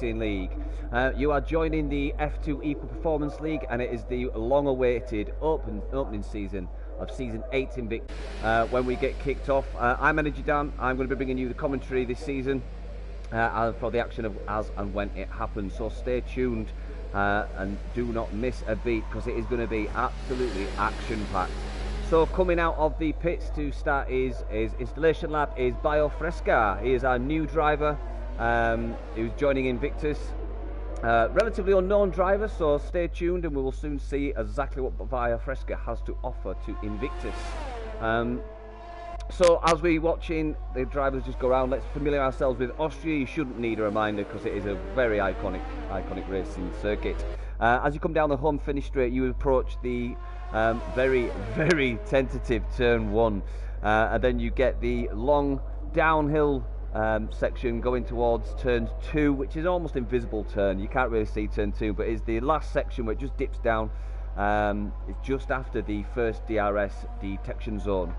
Racing League. You are joining the F2 Equal Performance League, and it is the long-awaited opening season of Season 8 Invictus. When we get kicked off, I'm Energy Dan. I'm going to be bringing you the commentary this season for the action of as and when it happens. So stay tuned and do not miss a beat, because it is going to be absolutely action-packed. So coming out of the pits to start his installation lap is Biofresca. He is our new driver. He was joining Invictus. Relatively unknown driver, so stay tuned and we will soon see exactly what Biofresca has to offer to Invictus. So as we're watching the drivers just go around, let's familiar ourselves with Austria. You shouldn't need a reminder because it is a very iconic racing circuit. As you come down the home finish straight, you approach the very, very tentative turn 1, and then you get the long downhill section going towards turn 2, which is almost invisible turn. You can't really see turn 2, but it's the last section where it just dips down. It's just after the first DRS detection zone.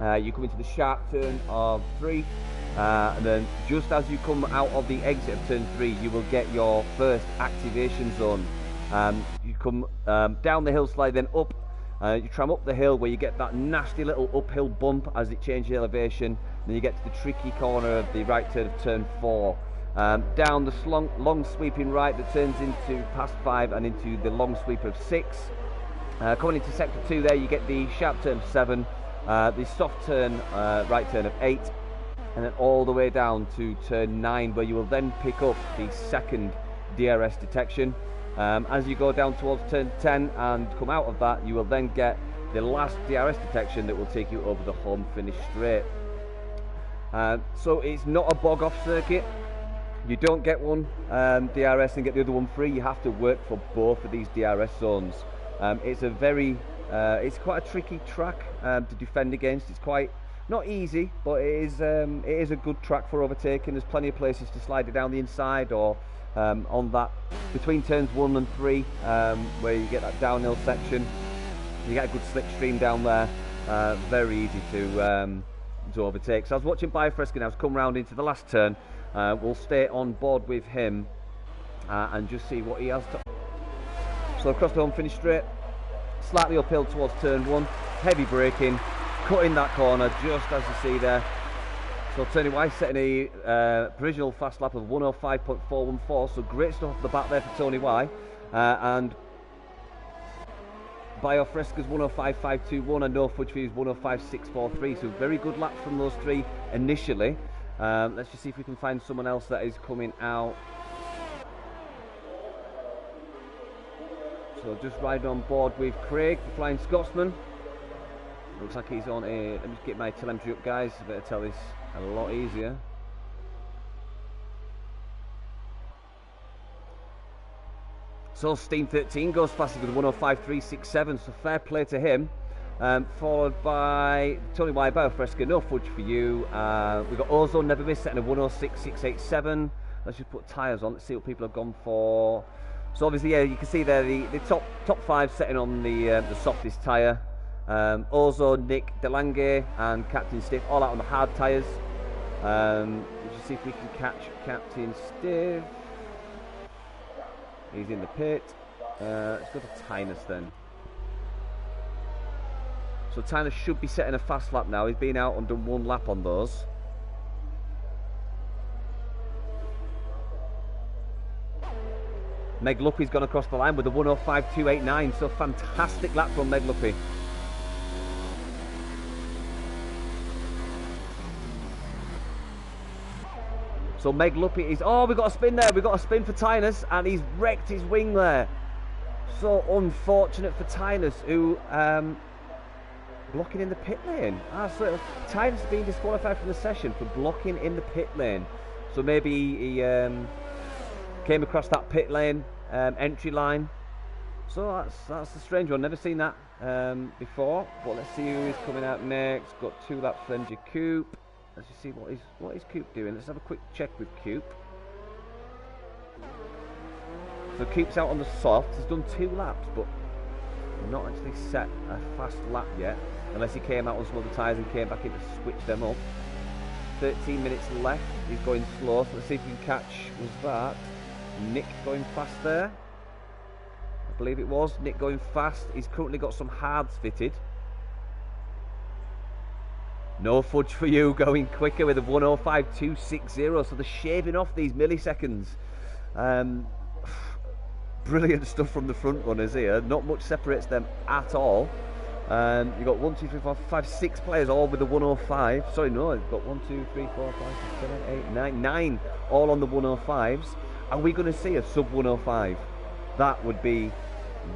You come into the sharp turn of 3, and then just as you come out of the exit of turn 3, you will get your first activation zone. You come down the hillside, then up. You tram up the hill where you get that nasty little uphill bump as it changes elevation. Then you get to the tricky corner of the right turn of turn 4. Down the long sweeping right that turns into past 5 and into the long sweep of 6. Coming into sector 2 there, you get the sharp turn of 7, the soft turn, right turn of 8, and then all the way down to turn 9, where you will then pick up the second DRS detection. As you go down towards turn 10 and come out of that, you will then get the last DRS detection that will take you over the home finish straight. So it's not a bog off circuit. You don't get one DRS and get the other one free. You have to work for both of these DRS zones. It's quite a tricky track to defend against. It's quite not easy, but it is a good track for overtaking. There's plenty of places to slide it down the inside, or on that between turns 1 and 3, where you get that downhill section. You get a good slipstream down there. Very easy to overtake. So I was watching Biofresca now. I've come round into the last turn. We'll stay on board with him and just see what he has to. So across the home finish straight, slightly uphill towards turn 1, heavy braking, cutting that corner just as you see there. So Tony Weiss setting a provisional fast lap of 105.414, so great stuff off the bat there for Tony Y. And Biofresca's 105.521 and No Fudge Fee's 105.643, so very good laps from those three initially. Let's just see if we can find someone else that is coming out. So just riding on board with Craig, the Flying Scotsman. Looks like he's on a... Let me just get my telemetry up, guys. I better tell this a lot easier. So Steam 13 goes fastest with 105.367, so fair play to him. Followed by Tony Y, Biofresca, No Fudge for you. We've got Ozone Never Miss setting a 106.687. Let's just put tyres on. Let's see what people have gone for. So obviously, yeah, you can see there the top 5 setting on the softest tyre. Ozone, Nick, Delange and Captain Stiff all out on the hard tyres. Let's just see if we can catch Captain Stiff. He's in the pit. Let's go to Tynus then. So Tynus should be setting a fast lap now. He's been out and done 1 lap on those. Meg Luppy's gone across the line with a 105.289, so fantastic lap from Meg Luppy. So Meg Luppy is... Oh, we've got a spin there. We've got a spin for Tynus, and he's wrecked his wing there. So unfortunate for Tynus, who... blocking in the pit lane. So Tynus has been disqualified from the session for blocking in the pit lane. So maybe he came across that pit lane entry line. So that's a strange one. Never seen that before. But let's see who is coming out next. Got 2 laps for MG Coop. Let's just see what is Coop doing. Let's have a quick check with Coop. So Coop's out on the soft. He's done 2 laps, but not actually set a fast lap yet, unless he came out on some other tyres and came back in to switch them up. 13 minutes left. He's going slow, so let's see if we can catch. Was that Nick going fast there. I believe it was Nick going fast. He's currently got some hards fitted. No fudge for you, going quicker with a 105.260. So they're shaving off these milliseconds. Brilliant stuff from the front runners here. Not much separates them at all. You've got 1, 2, 3, 4, 5, 6 players all with the 105. Sorry, no, you've got 1, 2, 3, 4, 5, 6, 7, 8, 9. 9 all on the 105s. Are we going to see a sub 105? That would be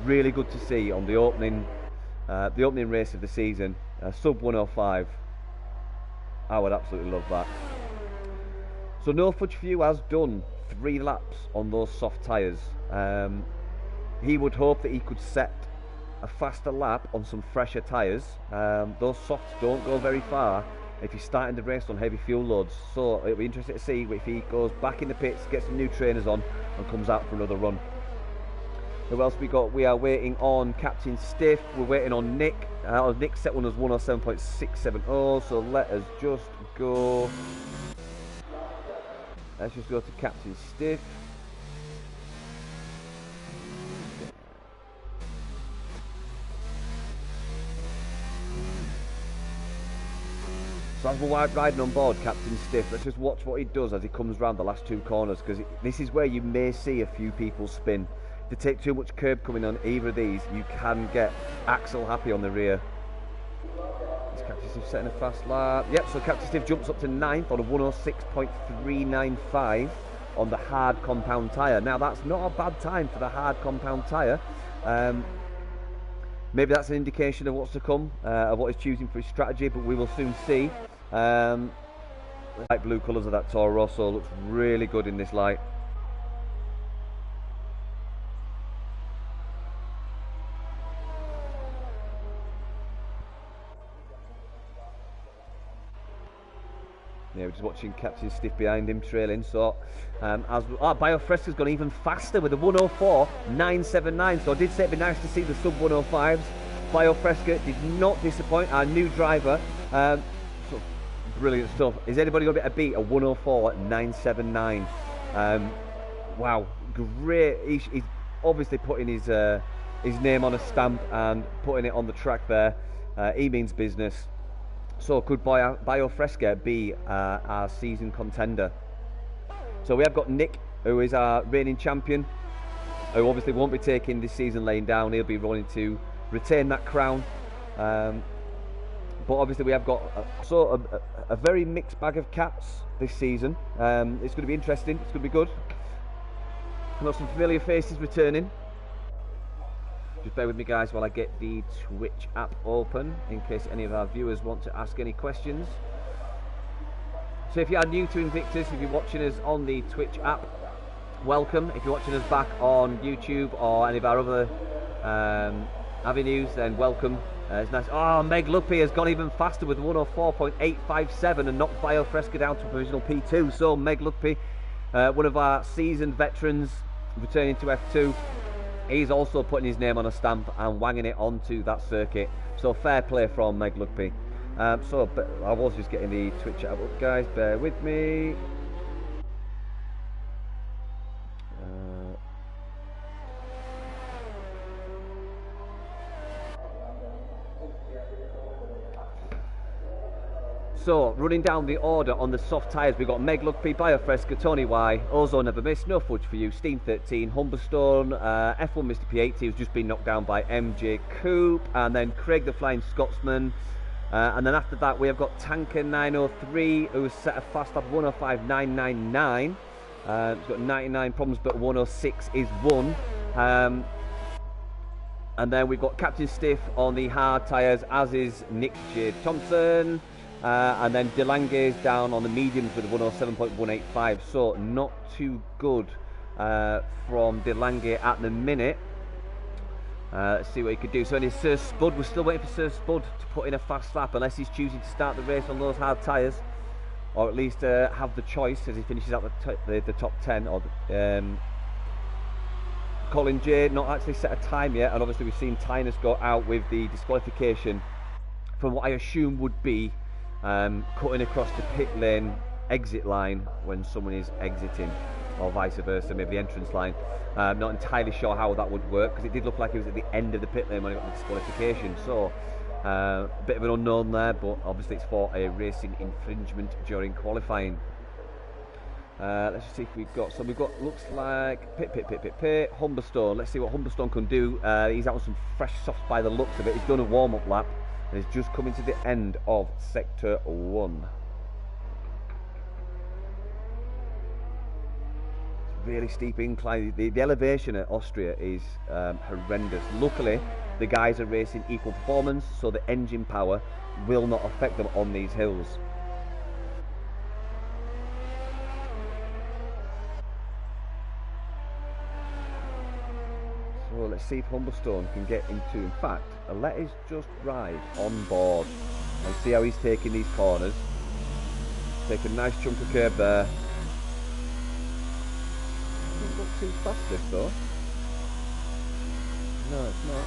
really good to see on the opening race of the season. Sub 105. I would absolutely love that. So No Fudge For You has done 3 laps on those soft tyres. He would hope that he could set a faster lap on some fresher tyres. Those softs don't go very far if you're starting the race on heavy fuel loads. So it'll be interesting to see if he goes back in the pits, gets some new trainers on and comes out for another run. Who else we got? We are waiting on Captain Stiff. We're waiting on Nick. Nick set one as 107.670. So let us just go. Let's just go to Captain Stiff. So as we're riding on board Captain Stiff, let's just watch what he does as he comes round the last 2 corners, because this is where you may see a few people spin. If they take too much curb coming on either of these, you can get Axel happy on the rear. Is Captain Stiff setting a fast lap? Yep, so Captain Stiff jumps up to 9th on a 106.395 on the hard compound tyre. Now that's not a bad time for the hard compound tyre. Maybe that's an indication of what's to come, of what he's choosing for his strategy, but we will soon see. The light blue colours of that Toro Rosso looks really good in this light. Yeah, we're just watching Captain Stiff behind him trailing. So Biofresca's gone even faster with a 104.979. So I did say it'd be nice to see the sub 105s. Biofresca did not disappoint. Our new driver. So brilliant stuff. Is anybody going to be able to beat a 104.979? Wow, great. He's obviously putting his name on a stamp and putting it on the track there. He means business. So could Biofresca be our season contender? So we have got Nick, who is our reigning champion, who obviously won't be taking this season laying down. He'll be running to retain that crown. But obviously we have got a very mixed bag of cats this season. It's going to be interesting. It's going to be good. We've got some familiar faces returning. Just bear with me, guys, while I get the Twitch app open in case any of our viewers want to ask any questions. So if you are new to Invictus, if you're watching us on the Twitch app, welcome. If you're watching us back on YouTube or any of our other avenues, then welcome. It's nice. Oh, Meg Luppy has gone even faster with 104.857 and knocked Biofresca down to provisional P2. So Meg Luppy, one of our seasoned veterans, returning to F2. He's also putting his name on a stamp and wanging it onto that circuit. So fair play from Meg Luppy. So I was just getting the Twitch app up, guys. Bear with me. So, running down the order on the soft tyres, we've got Meg Luppy, Biofresca, Tony Y, Ozone Never Miss, No Fudge For You, Steam 13, Humberstone, F1 Mr. P80, who's just been knocked down by MJ Coop, and then Craig the Flying Scotsman. And then after that, we have got Tanker 903, who's set a fast lap of 105.999. He's got 99 problems, but 106 is one. And then we've got Captain Stiff on the hard tyres, as is Nick J. Thompson. And then Delange's down on the mediums with a 107.185, so not too good from Delange at the minute. Let's see what he could do. So, Sir Spud, we're still waiting for Sir Spud to put in a fast lap, unless he's choosing to start the race on those hard tyres, or at least have the choice as he finishes out the top 10. Or Colin J not actually set a time yet, and obviously we've seen Tynus go out with the disqualification from what I assume would be cutting across the pit lane exit line when someone is exiting. or vice versa, maybe the entrance line. Not entirely sure how that would work, because it did look like he was at the end of the pit lane when he got the disqualification. So, a bit of an unknown there, but obviously it's for a racing infringement during qualifying. Let's just see if we've got. So we've got, looks like pit. Humberstone. Let's see what Humberstone can do. He's out on some fresh softs by the looks of it. He's done a warm-up lap and he's just coming to the end of sector 1. Really steep incline. The elevation at Austria is horrendous. Luckily, the guys are racing equal performance, so the engine power will not affect them on these hills. So let's see if Humberstone can get into. In fact, let us just ride on board and see how he's taking these corners. Take a nice chunk of curb there. Doesn't look too fast this though. No, it's not.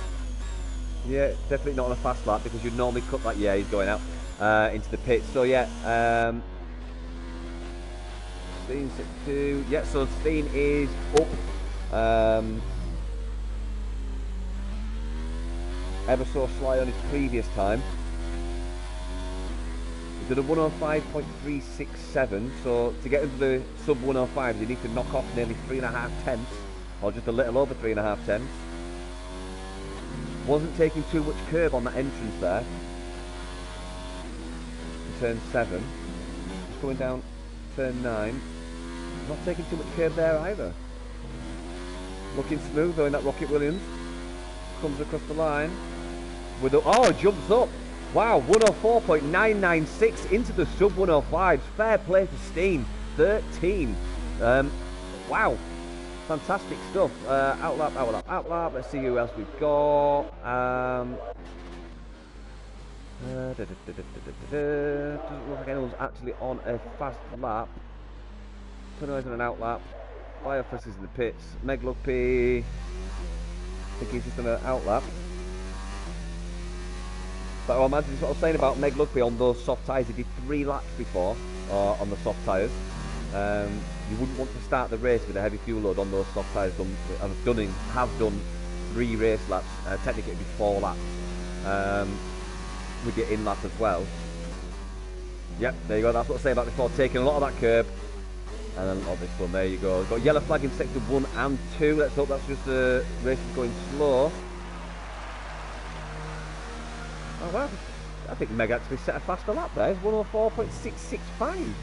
Yeah, definitely not on a fast lap, because you'd normally cut that. Yeah, he's going out into the pits. So yeah, Steen 6-2. Yeah, so Steen is up. Ever so sly on his previous time. He did a 105.367, so to get into the sub 105s you need to knock off nearly 3.5 tenths, or just a little over 3.5 tenths. Wasn't taking too much curb on that entrance there. In turn 7. Just going down turn 9. Not taking too much curb there either. Looking smooth though in that Rocket Williams. Comes across the line. With a, oh, jumps up. Wow, 104.996 into the sub 105s. Fair play for Steen. 13. Wow. Fantastic stuff. Outlap. Let's see who else we've got. Doesn't look like anyone's actually on a fast lap. Turnover's on an outlap. Biofresh is in the pits. Meg Luckby. I think he's just on an outlap. But I imagine what I was saying about Meg Luckby on those soft tyres. He did 3 laps before on the soft tyres. You wouldn't want to start the race with a heavy fuel load on those soft tyres. Have done 3 race laps. Technically it'd be 4 laps with your in lap as well. Yep, there you go. That's what I was saying about before. Taking a lot of that curb. And then on this one, there you go. We've got yellow flag in sector 1 and 2. Let's hope that's just the race is going slow. Oh well, I think Meg actually set a faster lap there. It's 104.665.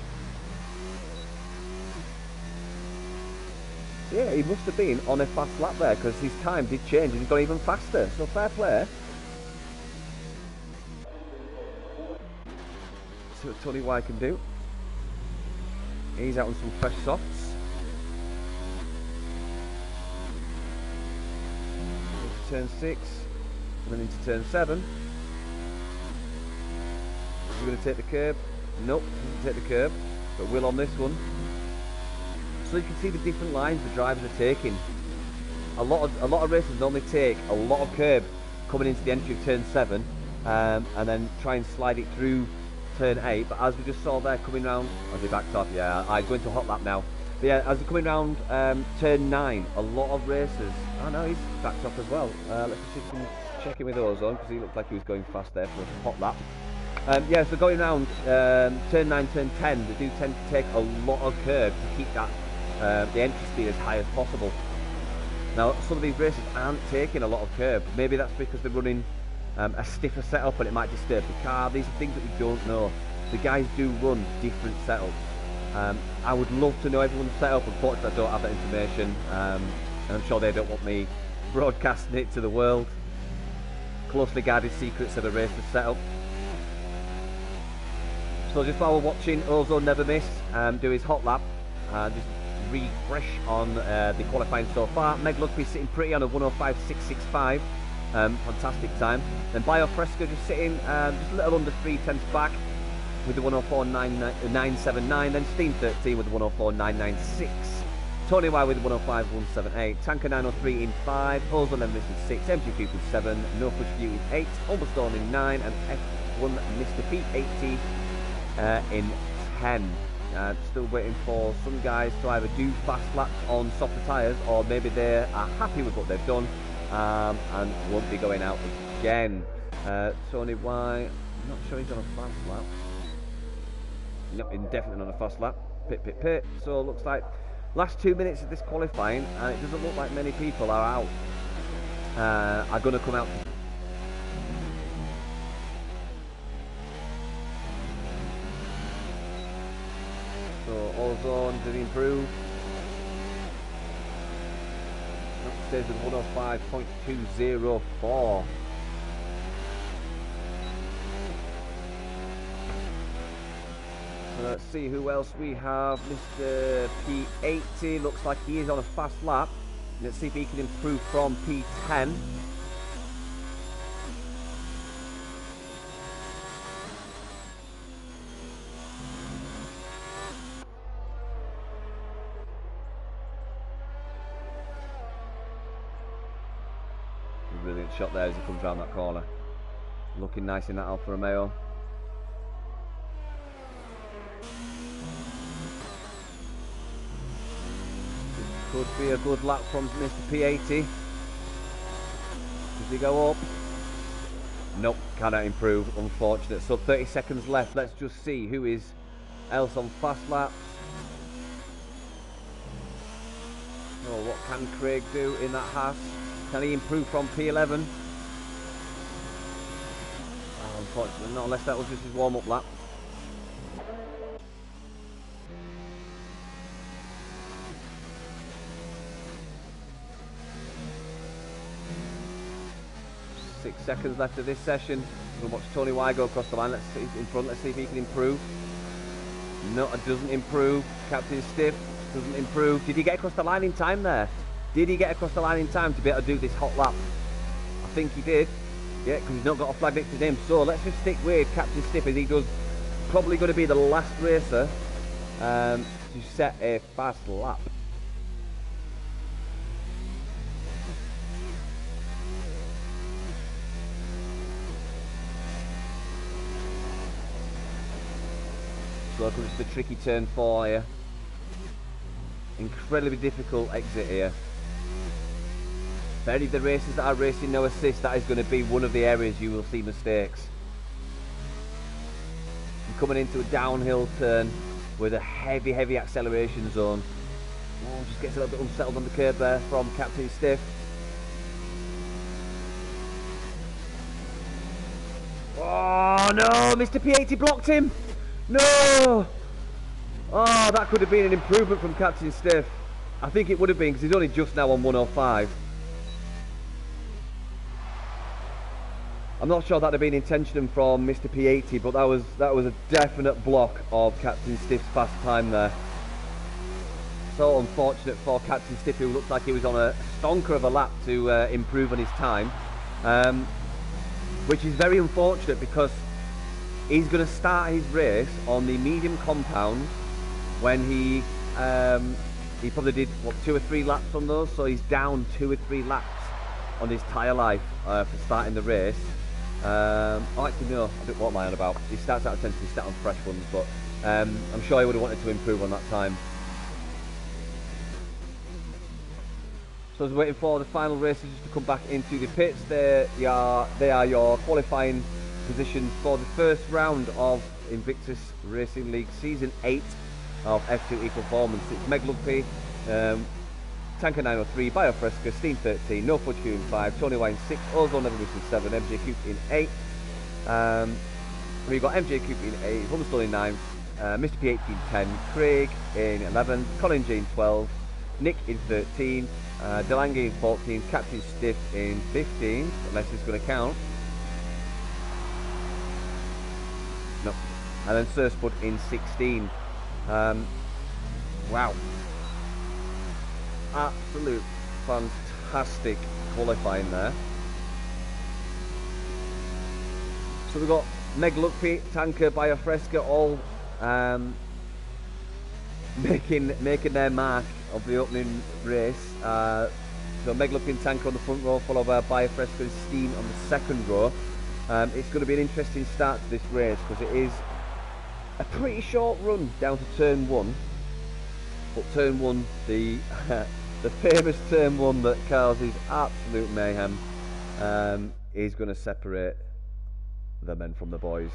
Yeah, he must have been on a fast lap there, because his time did change and he's gone even faster. So fair play. See what Tony Y can do. He's out on some fresh softs. Into turn 6, and then into turn 7. Is he going to take the curb? Nope, doesn't take the curb, but will on this one. So you can see the different lines the drivers are taking. A lot of races normally take a lot of curb coming into the entry of turn 7, and then try and slide it through turn 8. But as we just saw there coming round, as he backed off, yeah, I'm going to hot lap now. But yeah, as they're coming round turn 9, a lot of racers. Oh no, he's backed off as well. Let's just see if we can check in with Ozone, because he looked like he was going fast there for a hot lap. Yeah, so going round turn 9, turn 10, they do tend to take a lot of curb to keep that the entry speed as high as possible. Now, some of these races aren't taking a lot of curb. Maybe that's because they're running a stiffer setup and it might disturb the car. These are things that we don't know. The guys do run different setups. I would love to know everyone's setup. Unfortunately, I don't have that information, and I'm sure they don't want me broadcasting it to the world. Closely guarded secrets of a racer's setup. So just while we're watching Ozone Never Miss do his hot lap, just refresh on the qualifying so far. Meg Luckby sitting pretty on a 105.665. Fantastic time. Then Biofresco just sitting just a little under 3 tenths back with the 104.979. Then Steen 13 with the 104.996. Tony Y with the 105.178. Tanker 903 in 5. Ozone Never Miss in 6. MG People 7. No Push View in 8. Humberstone in 9. And F1 Mr. P80 in 10. Still waiting for some guys to either do fast laps on softer tyres, or maybe they are happy with what they've done and won't be going out again. Tony White, I'm not sure he's on a fast lap. No, definitely on a fast lap. Pit, pit, pit. So it looks like last 2 minutes of this qualifying, and it doesn't look like many people are out. Are going to come out. So ozone, did he improve? Stays with 105.204. Let's see who else we have. Mr. P80 looks like he is on a fast lap. Let's see if he can improve from P10. Brilliant shot there as he comes around that corner. Looking nice in that Alfa Romeo. Could be a good lap from Mr. P80. Does he go up? Nope, cannot improve, unfortunate. So 30 seconds left. Let's just see who is else on fast laps. Oh, what can Craig do in that Haas? Can he improve from P11? Oh, unfortunately not, unless that was just his warm-up lap. Six seconds left of this session. We'll watch Tony Y go across the line. Let's see in front. Let's see if he can improve. No, it doesn't improve. Captain Stiff doesn't improve. Did he get across the line in time there? Did he get across the line in time to be able to do this hot lap? I think he did. Yeah, because he's not got a flag next to him. So let's just stick with Captain Stiff as he does. Probably going to be the last racer to set a fast lap. So it's the tricky turn 4 here. Incredibly difficult exit here. For any of the racers that are racing no assist, that is going to be one of the areas you will see mistakes. You're coming into a downhill turn with a heavy acceleration zone. Oh, just gets a little bit unsettled on the curb there from Captain Stiff. Oh no, Mr. P80 blocked him. No! Oh, that could have been an improvement from Captain Stiff. I think it would have been, because he's only just now on 105. I'm not sure that'd have been intention from Mr. P80, but that was a definite block of Captain Stiff's fast time there. So unfortunate for Captain Stiff, who looked like he was on a stonker of a lap to improve on his time, which is very unfortunate because he's going to start his race on the medium compound when he probably did what 2 or 3 laps on those, so he's down 2 or 3 laps on his tyre life for starting the race. Actually no, I don't know what am I on about. He starts out tends to start on fresh ones, but I'm sure he would have wanted to improve on that time. So I was waiting for the final racers to come back into the pits. They are your qualifying position for the first round of Invictus Racing League Season 8 of F2 Equalformance. It's Meg Lugby, Tanker 903, Biofresca, Steam 13, No Fudge Q in 5, Tony Wine 6, Ozone Evolution 7, MJ Coop in 8. We've got MJ Coop in 8, Hummerstone in 9, Mr. P18 in 10, Craig in 11, Colin J in 12, Nick in 13, Delange in 14, Captain Stiff in 15, unless it's going to count. No. And then Sir Spud in 16. Wow. Absolute fantastic qualifying there. So we've got Meg Lugby, Tanker, Biofresca all making their mark of the opening race. So Meg Lugby and Tanker on the front row, followed by Biofresca and Steam on the second row. It's going to be an interesting start to this race because it is A pretty short run down to turn 1, but turn 1, the the famous turn 1 that causes absolute mayhem, is going to separate the men from the boys.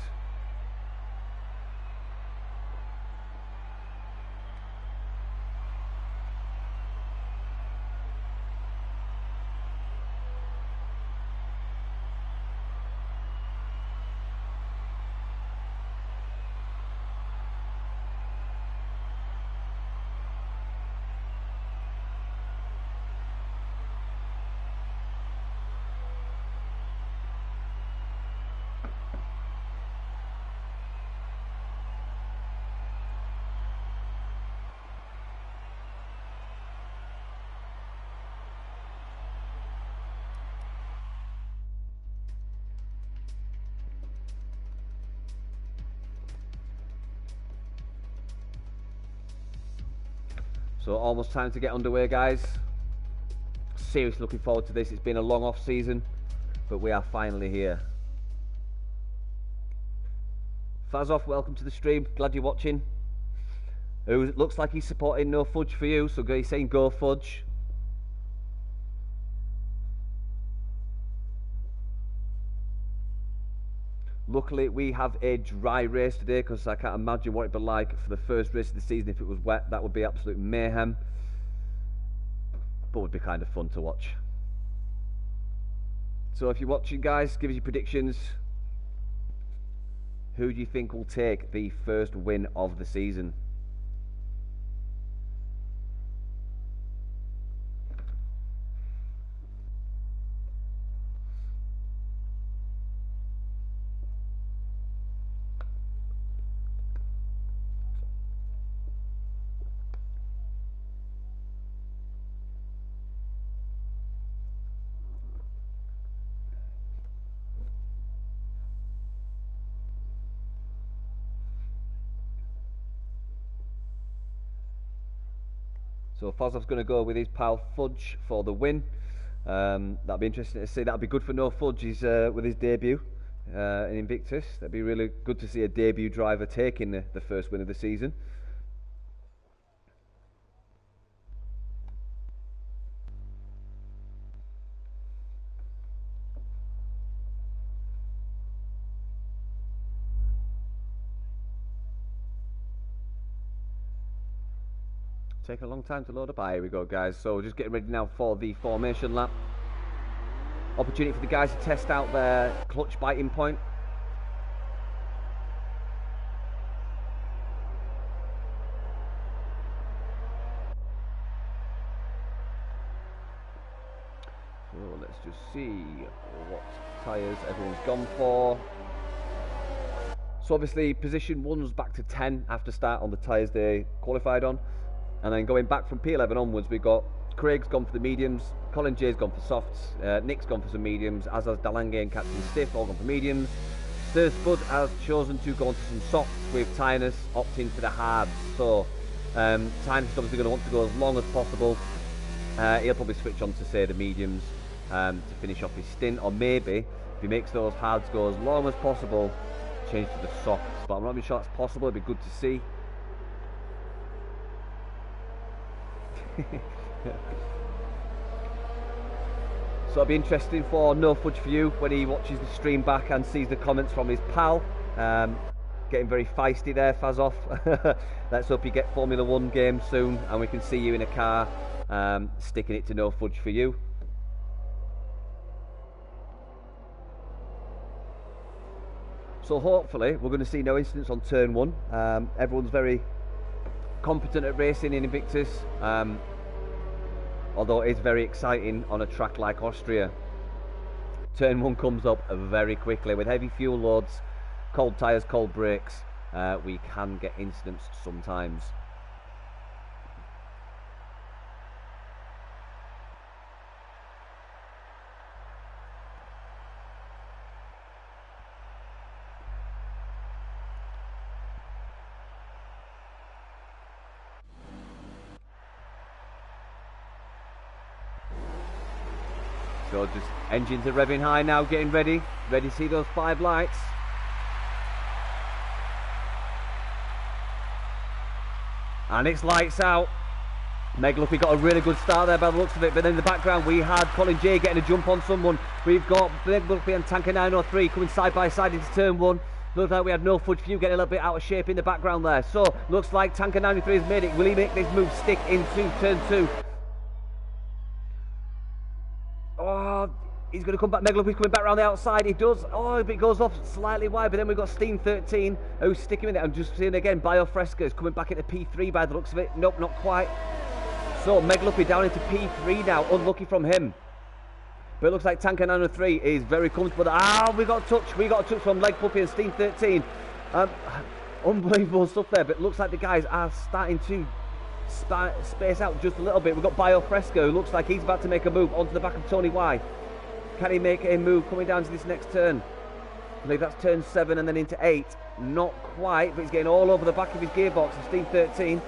So almost time to get underway, guys. Seriously looking forward to this. It's been a long off season, but we are finally here. Fazov, welcome to the stream. Glad you're watching. Who looks like he's supporting No Fudge for you, so he's saying go Fudge. Luckily, we have a dry race today because I can't imagine what it'd be like for the first race of the season if it was wet. That would be absolute mayhem. But would be kind of fun to watch. So if you're watching, guys, give us your predictions. Who do you think will take the first win of the season? So Fozov's going to go with his pal Fudge for the win. That'll be interesting to see. That'll be good for No Fudge. He's with his debut in Invictus. That'd be really good to see a debut driver taking the first win of the season. Take a long time to load up. Here we go, guys. So just getting ready now for the formation lap. Opportunity for the guys to test out their clutch biting point. So let's just see what tyres everyone's gone for. So obviously position 1's back to 10 after start on the tyres they qualified on. And then going back from P11 onwards, we've got Craig's gone for the mediums, Colin J's gone for softs, Nick's gone for some mediums, as has Dalange and Captain Stiff all gone for mediums. Sir Spud has chosen to go into some softs, with Tynus opting for the hards. So Tynus is obviously going to want to go as long as possible. He'll probably switch on to, say, the mediums to finish off his stint, or maybe if he makes those hards go as long as possible, change to the softs. But I'm not even sure that's possible. It'd be good to see. So it'll be interesting for No Fudge for you when he watches the stream back and sees the comments from his pal. Getting very feisty there, Fazov. Let's hope you get Formula 1 game soon and we can see you in a car sticking it to No Fudge for you. So hopefully we're going to see no incidents on turn 1. Everyone's very competent at racing in Invictus, although it is very exciting on a track like Austria. Turn 1 comes up very quickly with heavy fuel loads, cold tyres, cold brakes. We can get incidents sometimes. So just engines are revving high now, getting ready to see those 5 lights. And it's lights out. Meg Luffy got a really good start there by the looks of it, but then in the background we had Colin J getting a jump on someone. We've got Meg Luffy and Tanker 903 coming side by side into turn 1. Looks like we had No Fudge Few getting a little bit out of shape in the background there. So, looks like Tanker 93 has made it. Will he make this move stick into turn 2? Oh, he's going to come back. Meg Luffy's coming back around the outside. He does. Oh, it goes off slightly wide, but then we've got Steam 13 who's sticking with it. I'm just seeing again, Biofresca is coming back into P3 by the looks of it. Nope, not quite. So, Meg Luffy down into P3 now. Unlucky from him. But it looks like Tanker 903 is very comfortable. We got a touch. We got a touch from Leg Puppy and Steam 13. Unbelievable stuff there. But it looks like the guys are starting to space out just a little bit. We've got Biofresco, who looks like he's about to make a move onto the back of Tony Y. Can he make a move coming down to this next turn? I believe that's turn 7 and then into 8. Not quite, but he's getting all over the back of his gearbox. And Steam 13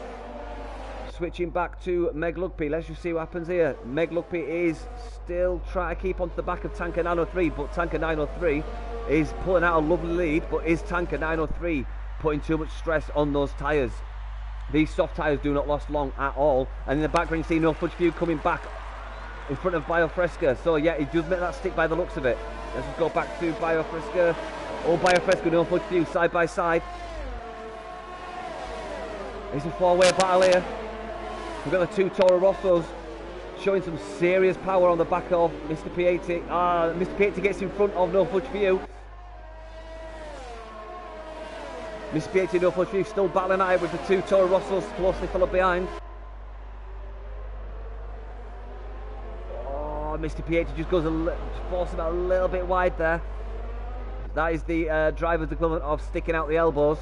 switching back to Meg Lugby. Let's just see what happens here. Meg Lugby is still trying to keep onto the back of Tanker 903, but Tanker 903 is pulling out a lovely lead. But is Tanker 903 putting too much stress on those tyres? These soft tyres do not last long at all. And in the background you see No Fudge Feud coming back in front of Biofresca. So yeah, he does make that stick by the looks of it. Let's just go back to Biofresca. Oh, Biofresca, No Fudge Feud side by side. It's a four-way battle here. We've got the two Toro Rossos showing some serious power on the back of Mr. P80. Mr. P80 gets in front of No Fudge Few. Mr. P80 and No Fudge Few still battling at it with the two Toro Rossos closely followed behind. Oh, Mr. P80 just goes forcing it a little bit wide there. That is the driver's equivalent of sticking out the elbows.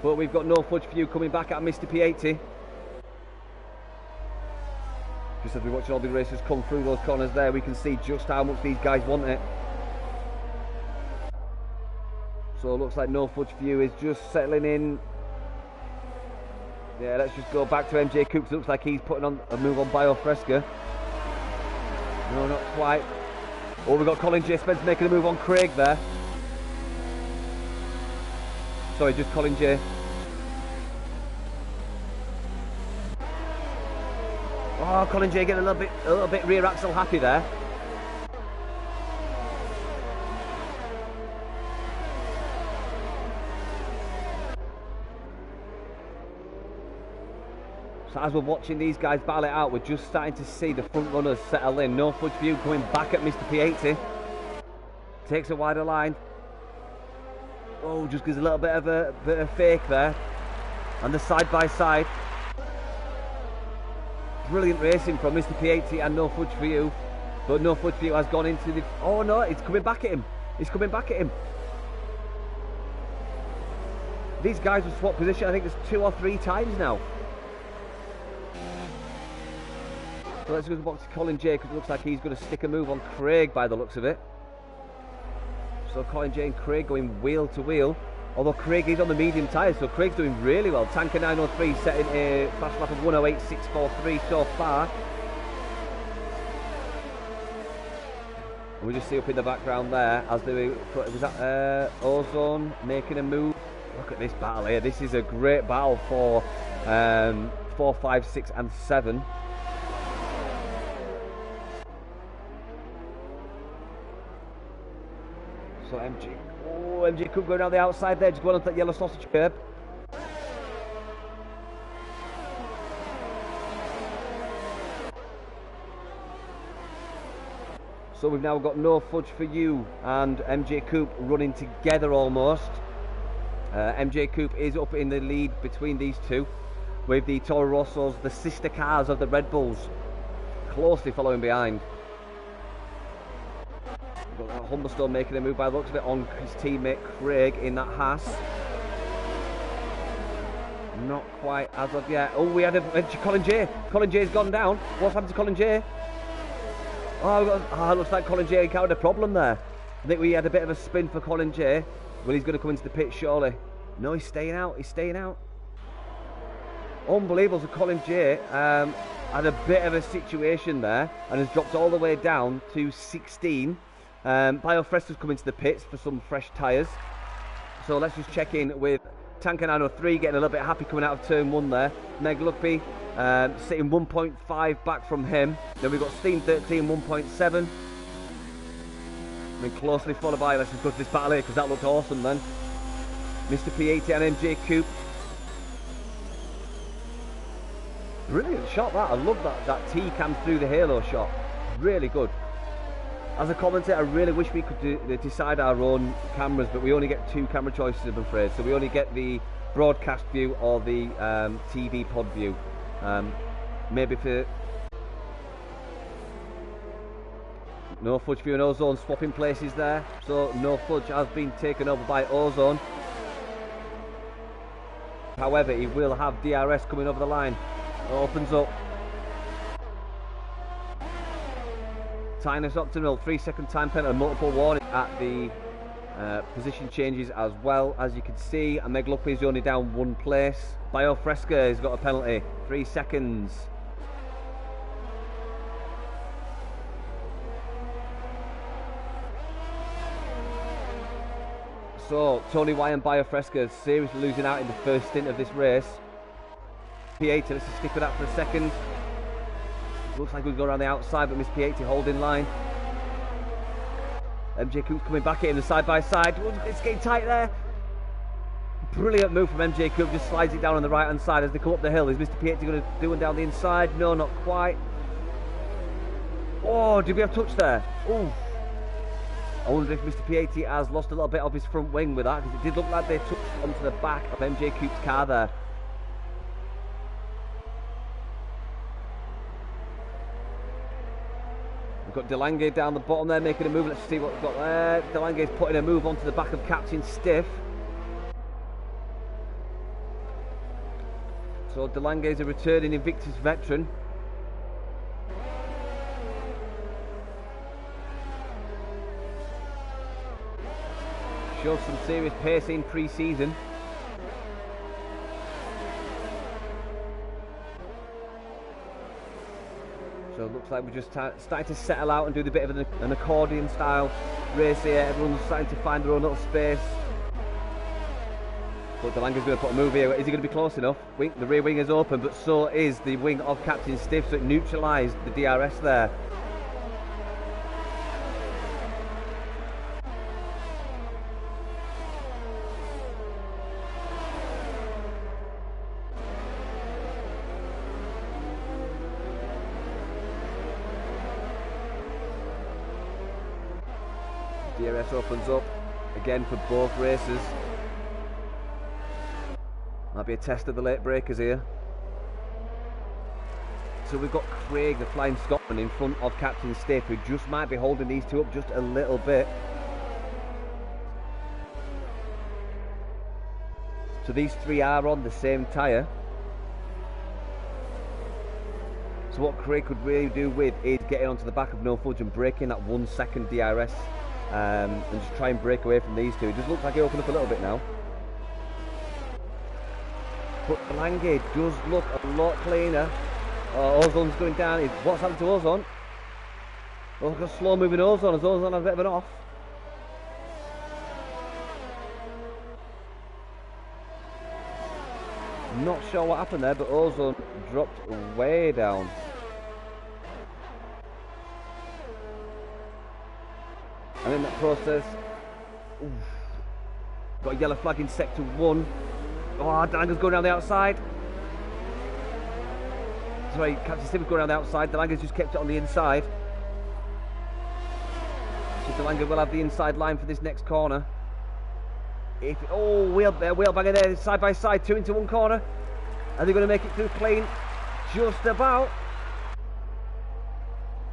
But we've got No Fudge Few coming back at Mr. P80. Just as we watch all the racers come through those corners there, we can see just how much these guys want it. So it looks like No Fudge Few is just settling in. Yeah, let's just go back to MJ Coops. It looks like he's putting on a move on Biofresca. No, not quite. Oh, we've got Colin J. Spence making a move on Craig there. Sorry, just Colin J. Oh, Colin J getting a little bit rear axle happy there. So as we're watching these guys battle it out, we're just starting to see the front runners settle in. No Fudge View coming back at Mr. P80. Takes a wider line. Oh, just gives a little bit of a fake there. And the side by side. Brilliant racing from Mr. P80 and No Fudge for You. But No Fudge for You has gone into the... Oh no, it's coming back at him. It's coming back at him. These guys have swapped position, I think there's 2 or 3 times now. So let's go back to Colin J, because it looks like he's going to stick a move on Craig by the looks of it. So Colin J and Craig going wheel to wheel. Although Craig is on the medium tyres, so Craig's doing really well. Tanker 903 setting a fast lap of 108.643 so far. And we just see up in the background there as they was that Ozone making a move. Look at this battle here. This is a great battle for 4, 5, 6 and 7. So MG Cook going down the outside there, just going onto that yellow sausage curb. So we've now got No Fudge for You and MJ Coop running together almost. MJ Coop is up in the lead between these two, with the Toro Rossos, the sister cars of the Red Bulls, closely following behind. We've got Humberstone making a move by the looks of it on his teammate Craig in that Haas. Not quite as of yet. Oh, we had a Colin J. Colin J's gone down. What's happened to Colin J? Oh, looks like Colin J encountered a problem there. I think we had a bit of a spin for Colin J. Well, he's going to come into the pit surely. No, he's staying out. He's staying out. Unbelievable. So Colin J had a bit of a situation there and has dropped all the way down to 16. Biofresco's coming to the pits for some fresh tyres. So let's just check in with Tanker 903 getting a little bit happy coming out of turn 1 there. Meg Luckby sitting 1.5 back from him. Then we've got Steam 13 1.7. Been closely followed by, let's just go to this battle here because that looked awesome then. Mr. P80 and MJ Coupe. Brilliant shot that. I love that T-cam through the halo shot. Really good. As a commentator, I really wish we could decide our own cameras, but we only get 2 camera choices, I'm afraid. So we only get the broadcast view or the TV pod view. Maybe for No Fudge View and Ozone swapping places there. So No Fudge has been taken over by Ozone. However, he will have DRS coming over the line. It opens up. Tinus Optimal, 3-second time penalty, multiple warning at the position changes as well. As you can see, and Meg Luckby is only down 1 place. Biofresca has got a penalty, 3 seconds. So, Tony Y and Biofresca seriously losing out in the first stint of this race. P80, let's just stick with that for a second. Looks like we'll go around the outside, but Miss P80 holding line. MJ Coupe's coming back at him, the side-by-side. It's getting tight there. Brilliant move from MJ Coupe, just slides it down on the right-hand side as they come up the hill. Is Mr. P80 going to do one down the inside? No, not quite. Oh, did we have touch there? Ooh. I wonder if Mr. P80 has lost a little bit of his front wing with that, because it did look like they touched onto the back of MJ Coupe's car there. We've got Delange down the bottom there making a move. Let's see what we've got there. Delange's putting a move onto the back of Captain Stiff. So Delange's a returning Invictus veteran. Showed some serious pace in pre-season. So it looks like we're just starting to settle out and do the bit of an accordion style race here. Everyone's starting to find their own little space. But Delange's going to put a move here. Is he going to be close enough? The rear wing is open, but so is the wing of Captain Stiff, so it neutralised the DRS there. DRS opens up again for both races. Might be a test of the late breakers here. So we've got Craig, the Flying Scotsman, in front of Captain Stiff, who just might be holding these two up just a little bit. So these three are on the same tyre. So what Craig could really do with is getting onto the back of No Fudge and breaking that 1 second DRS. And just try and break away from these two. It just looks like he opened up a little bit now. But Delange does look a lot cleaner. Ozone's going down. What's happened to Ozone? Oh, look at a slow moving Ozone as Ozone has a bit of an off. Not sure what happened there, but Ozone dropped way down. And in that process, got a yellow flag in sector 1. Oh, Delange's going around the outside. Sorry, Captain Stiff was going around the outside. Delange's just kept it on the inside. So Delange will have the inside line for this next corner. Wheel banging there, side by side, 2 into 1 corner. Are they going to make it through clean? Just about.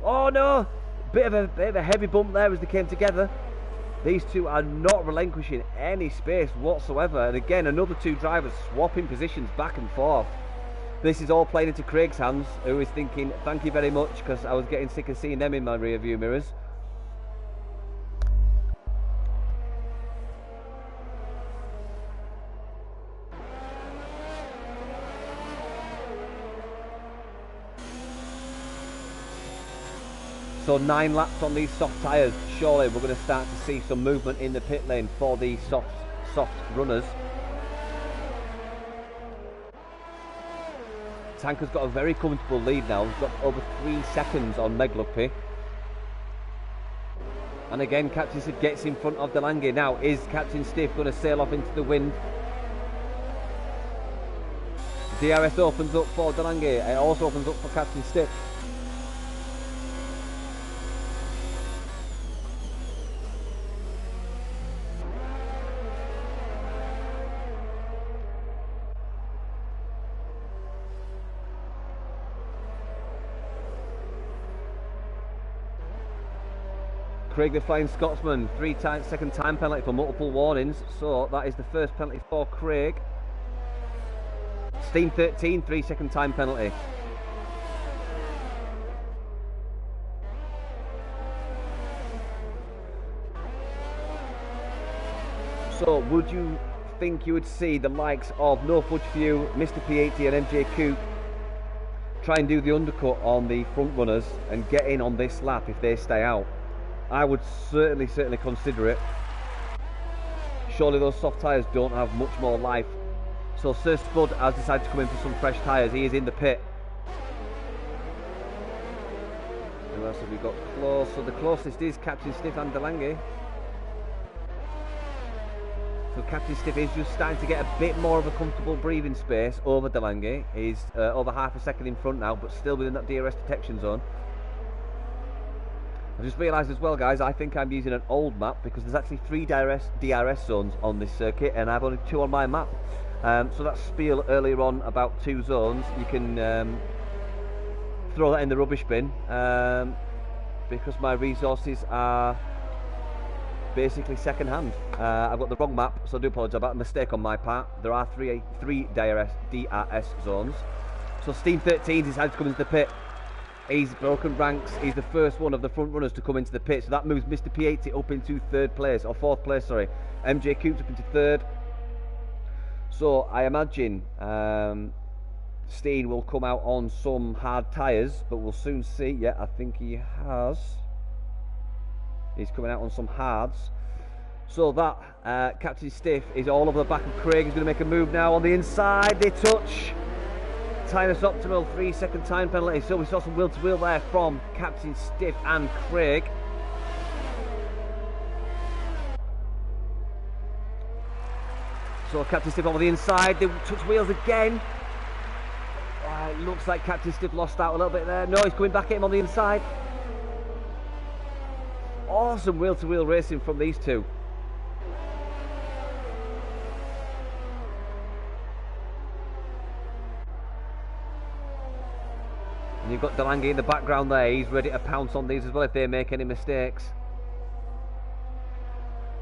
Oh no! Bit of a heavy bump there as they came together. These two are not relinquishing any space whatsoever. And again, another 2 drivers swapping positions back and forth. This is all playing into Craig's hands, who is thinking, thank you very much, because I was getting sick of seeing them in my rear view mirrors. So 9 laps on these soft tyres. Surely we're going to start to see some movement in the pit lane for the soft runners. Tanker's got a very comfortable lead now. He's got over 3 seconds on Meglupi. And again, Captain Stiff gets in front of Delange. Now, is Captain Stiff going to sail off into the wind? DRS opens up for Delange. It also opens up for Captain Stiff. Craig the Flying Scotsman, 3-second time penalty for multiple warnings. So that is the first penalty for Craig. Steam 13, 3-second time penalty. So would you think you would see the likes of No Fudge For You, Mr. P80 and MJ Coop try and do the undercut on the front runners and get in on this lap if they stay out? I would certainly consider it. Surely those soft tyres don't have much more life. So Sir Spud has decided to come in for some fresh tyres. He is in the pit. Who else have we got close? So the closest is Captain Stiff and Delange. So Captain Stiff is just starting to get a bit more of a comfortable breathing space over Delange. He's over half a second in front now, but still within that DRS detection zone. I just realised as well, guys, I think I'm using an old map because there's actually 3 DRS zones on this circuit and I've only 2 on my map. So that spiel earlier on about 2 zones, you can throw that in the rubbish bin because my resources are basically second hand. I've got the wrong map, so I do apologise about a mistake on my part. There are 3 DRS zones. So Steam 13 decided to come into the pit. He's broken ranks. He's the first one of the front runners to come into the pit. So that moves Mr. P80 up into 3rd place, or 4th place, sorry. MJ Coops up into 3rd. So I imagine Steen will come out on some hard tyres, but we'll soon see. Yeah, I think he has. He's coming out on some hards. So that Captain Stiff is all over the back of Craig. He's going to make a move now on the inside. They touch. Timeless optimal, 3-second time penalty. So we saw some wheel to wheel there from Captain Stiff and Craig. So Captain Stiff over the inside. They touch wheels again. It looks like Captain Stiff lost out a little bit there. No, he's coming back at him on the inside. Awesome wheel to wheel racing from these two. And you've got Delange in the background there. He's ready to pounce on these as well if they make any mistakes.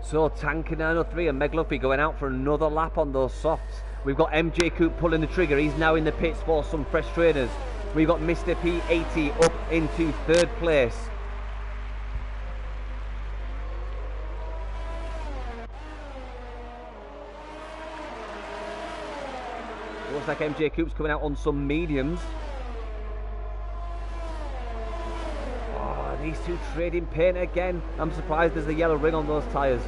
So Tanker 903 and Meglupi going out for another lap on those softs. We've got MJ Coop pulling the trigger. He's now in the pits for some fresh trainers. We've got Mr. P80 up into 3rd place. Looks like MJ Coop's coming out on some mediums. These two trading paint again. I'm surprised there's a yellow ring on those tyres.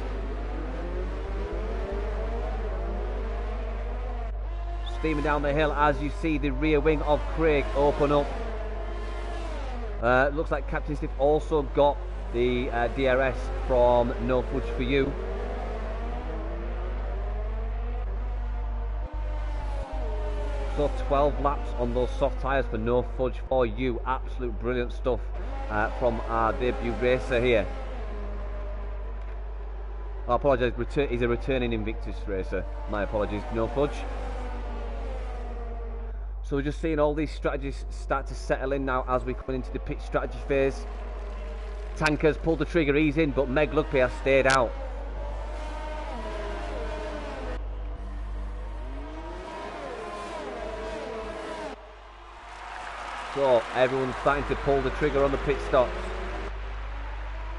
Steaming down the hill as you see the rear wing of Craig open up. Looks like Captain Stiff also got the DRS from No Fudge For You. So 12 laps on those soft tyres for No Fudge For You. Absolute brilliant stuff from our debut racer here. I apologise, he's a returning Invictus racer. My apologies, No Fudge. So we're just seeing all these strategies start to settle in now as we come into the pit strategy phase. Tanker's pulled the trigger, he's in, but Meglupi has stayed out. So everyone's starting to pull the trigger on the pit stops.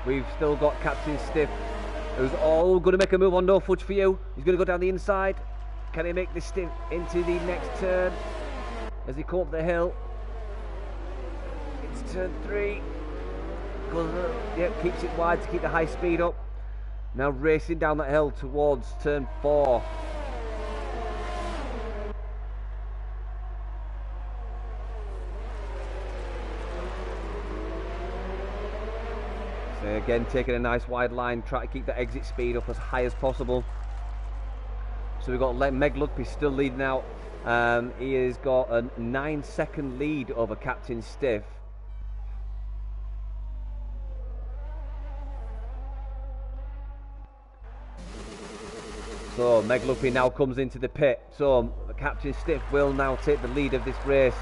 We've still got Captain Stiff, who's all going to make a move on No Fudge For You. He's going to go down the inside. Can he make this Stiff into the next turn as he come up the hill? It's turn 3. Keeps it wide to keep the high speed up. Now racing down that hill towards turn 4. Again, taking a nice wide line, try to keep the exit speed up as high as possible. So we've got Meg Lugby still leading out. He has got a 9-second lead over Captain Stiff. So Meg Lugby now comes into the pit. So Captain Stiff will now take the lead of this race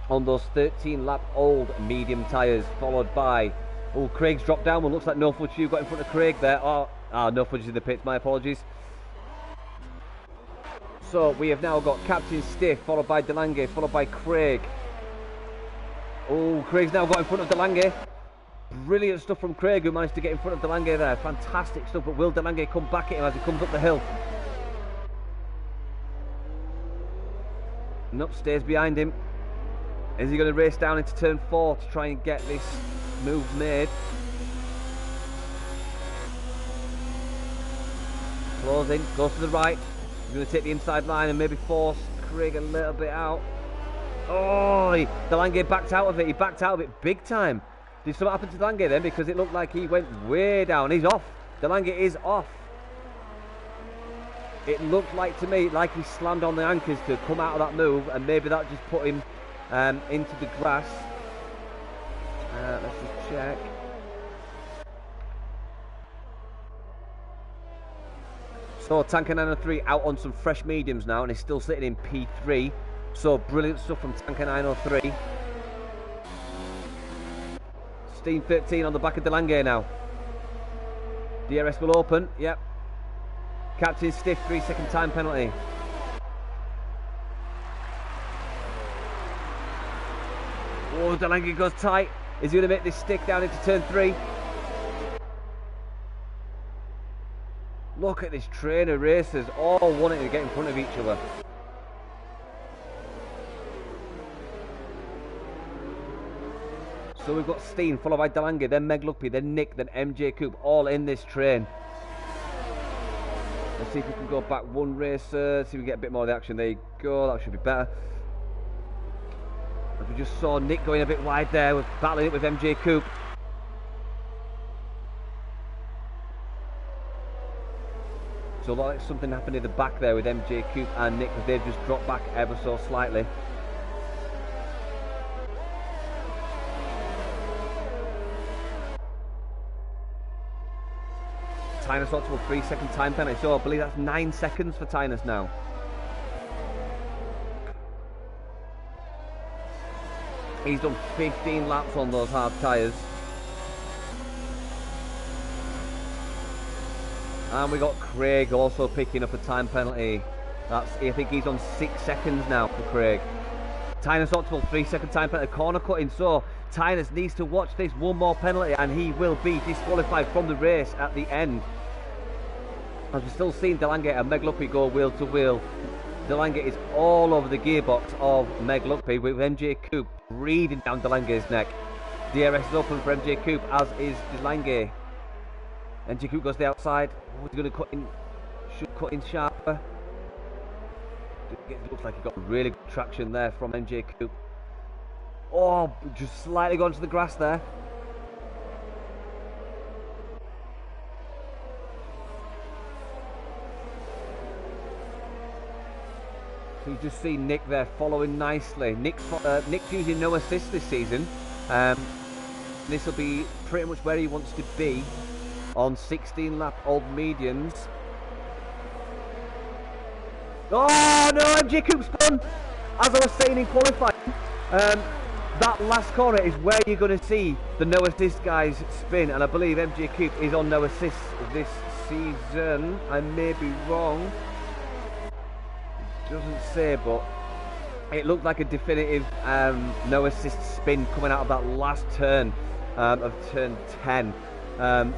on those 13-lap-old medium tyres, followed by... Oh, Craig's dropped down one. Looks like No Fudge You got in front of Craig there. No Fudge is in the pits. My apologies. So we have now got Captain Stiff, followed by Delange, followed by Craig. Oh, Craig's now got in front of Delange. Brilliant stuff from Craig, who managed to get in front of Delange there. Fantastic stuff, but will Delange come back at him as he comes up the hill? Nope, stays behind him. Is he going to race down into turn 4 to try and get this move made? Closing, goes to the right. He's going to take the inside line and maybe force Craig a little bit out. Oh, Delange backed out of it. He backed out of it big time. Did something happen to Delange then? Because it looked like he went way down. He's off. Delange is off. It looked like to me like he slammed on the anchors to come out of that move, and maybe that just put him into the grass. Let's just check. So Tanker 903 out on some fresh mediums now, and he's still sitting in P3. So brilliant stuff from Tanker 903. Steam 13 on the back of Delange now. DRS will open. Yep. Captain Stiff, 3-second time penalty. Oh, Delange goes tight. Is he going to make this stick down into turn 3? Look at this train of racers, all wanting to get in front of each other. So we've got Steen, followed by Delange, then Meg Lugby, then Nick, then MJ Coupe, all in this train. Let's see if we can go back one racer, see if we can get a bit more of the action. There you go, that should be better. As we just saw Nick going a bit wide there, with battling it with MJ Coupe. So like something happened in the back there with MJ Coupe and Nick, because they've just dropped back ever so slightly. Tynus ought to a 3-second time penalty, so I believe that's 9 seconds for Tynus now. He's done 15 laps on those hard tyres. And we got Craig also picking up a time penalty. I think he's on 6 seconds now for Craig. Tynus Optimal, 3-second time penalty, corner cutting, so Tynus needs to watch this one more penalty and he will be disqualified from the race at the end. As we're still seeing Delange and Meg Lugby go wheel to wheel. Delange is all over the gearbox of Meg Lugby, with MJ Coupe breathing down Delange's neck. DRS is open for MJ Coupe, as is Delange. MJ Coupe goes to the outside. Oh, he's going to cut in, should cut in sharper. It looks like he got really good traction there from MJ Coupe. Oh, just slightly gone to the grass there. So you just see Nick there following nicely. Nick's using no assist this season. This will be pretty much where he wants to be on 16-lap old mediums. Oh no, MJ Coupe spun! As I was saying in qualifying, that last corner is where you're going to see the no assist guys spin, and I believe MJ Coupe is on no assist this season. I may be wrong. It doesn't say, but it looked like a definitive no assist spin coming out of that last turn of turn 10.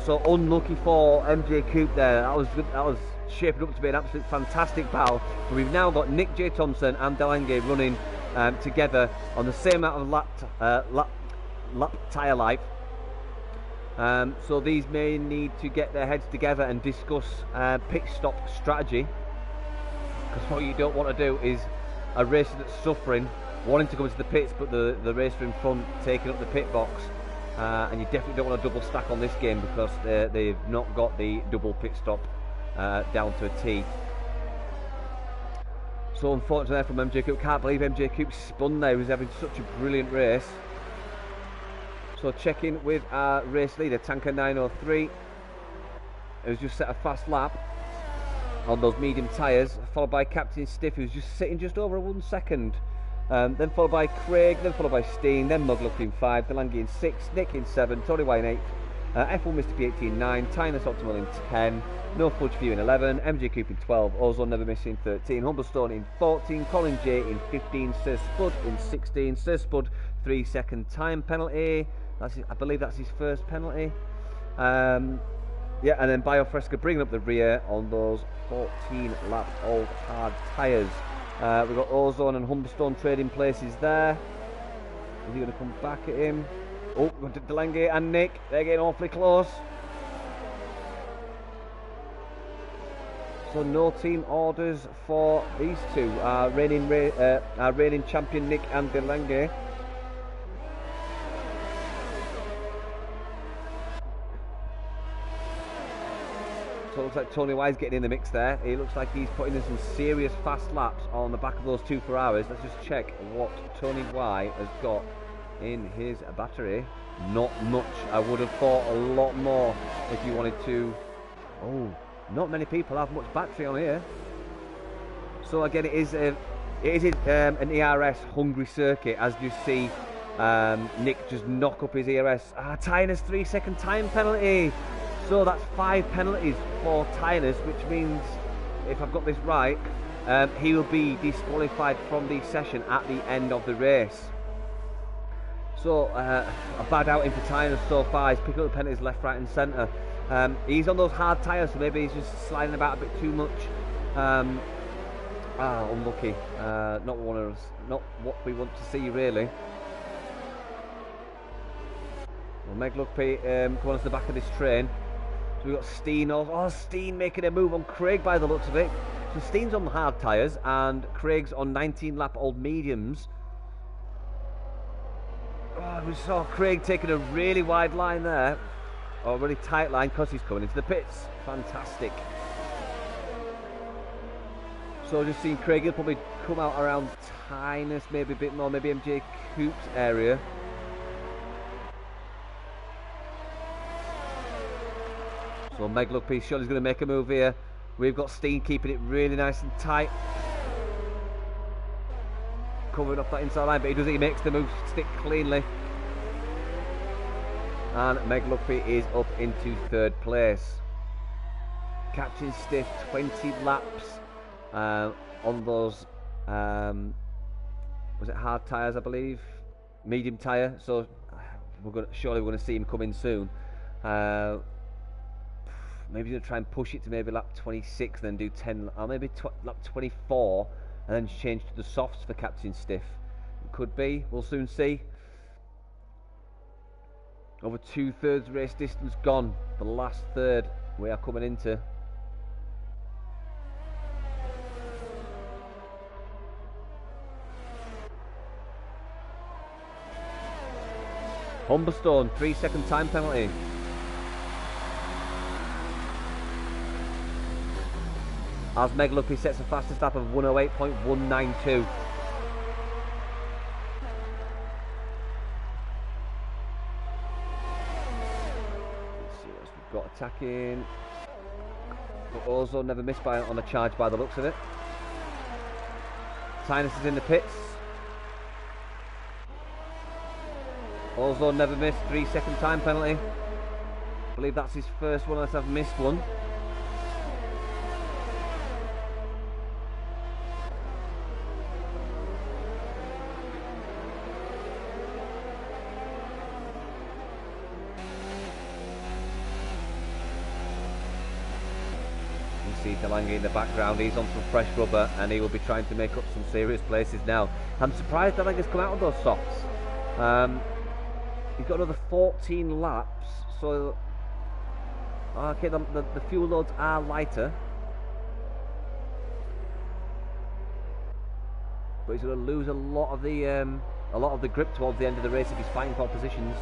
So unlucky for MJ Coupe there. That was shaping up to be an absolute fantastic battle. But we've now got Nick J. Thompson and Delange running together on the same amount of lap tyre life. So these may need to get their heads together and discuss pit stop strategy. Because what you don't want to do is a racer that's suffering, wanting to go into the pits, but the racer in front taking up the pit box. and you definitely don't want to double stack on this game because they've not got the double pit stop down to a T. So unfortunately there from MJ Coop. Can't believe MJ Coop spun there. He was having such a brilliant race. So checking with our race leader, Tanker 903, who's just set a fast lap on those medium tyres, followed by Captain Stiff, who's just sitting just over 1 second. Then followed by Craig, then followed by Steen, then Mugluck in 5, Delange in 6, Nick in 7, Tony White in 8, F1 Mr. P18 in 9, Tinus Optimal in 10, No Fudge View in 11, MJ Coop in 12, Ozone Never Miss in 13, Humblestone in 14, Colin J in 15, Sir Spud in 16, Sir Spud 3 second time penalty. I believe that's his first penalty. Yeah, and then Biofresca bringing up the rear on those 14 lap old hard tyres. We've got Ozone and Humberstone trading places there. Is he going to come back at him? Oh, we've got Delange and Nick. They're getting awfully close. So no team orders for these two. Our reigning champion Nick and Delange. So it looks like Tony Wise getting in the mix there. He looks like he's putting in some serious fast laps on the back of those 2 Ferraris. Let's just check what Tony Y has got in his battery. Not much. I would have thought a lot more if you wanted to. Oh, not many people have much battery on here. So again, it is an ERS hungry circuit, as you see. Nick just knock up his ERS. Tyner's 3 second time penalty. So that's 5 penalties for Tylers, which means, if I've got this right, he will be disqualified from the session at the end of the race. So a bad outing for Tylers so far. He's picking up the penalties left, right and centre. He's on those hard tyres, so maybe he's just sliding about a bit too much. Unlucky. Not what we want to see, really. Well, Meg Luckby coming on to the back of this train. So we've got Steen. Oh, Steen making a move on Craig by the looks of it. So Steen's on the hard tyres and Craig's on 19 lap old mediums. Oh, we saw Craig taking a really wide line there. Or a really tight line because he's coming into the pits. Fantastic. So just seeing Craig, he'll probably come out around Tynus, maybe a bit more, maybe MJ Coop's area. So Meg Luckby surely is going to make a move here. We've got Steen keeping it really nice and tight. Covering up that inside line, but he makes the move stick cleanly. And Meg Luckby is up into 3rd place. Captain Stiff, 20 laps on those, was it hard tyres, I believe? Medium tyre, so surely we're going to see him come in soon. Maybe he's going to try and push it to maybe lap 26, then do 10, or maybe lap 24, and then change to the softs for Captain Stiff. It could be, we'll soon see. Over 2/3 race distance gone. The last third we are coming into. Humberstone, 3 second time penalty. As Meg Luckby sets the fastest lap of 108.192. Let's see what else we've got attacking. But Ozone never missed on a charge by the looks of it. Tynus is in the pits. Ozone never missed, 3 second time penalty. I believe that's his first one unless I've missed one. Delange in the background, he's on some fresh rubber and he will be trying to make up some serious places now. I'm surprised Delange's come out of those softs. He's got another 14 laps, so okay, the fuel loads are lighter, but he's going to lose a lot of the grip towards the end of the race if he's fighting for positions.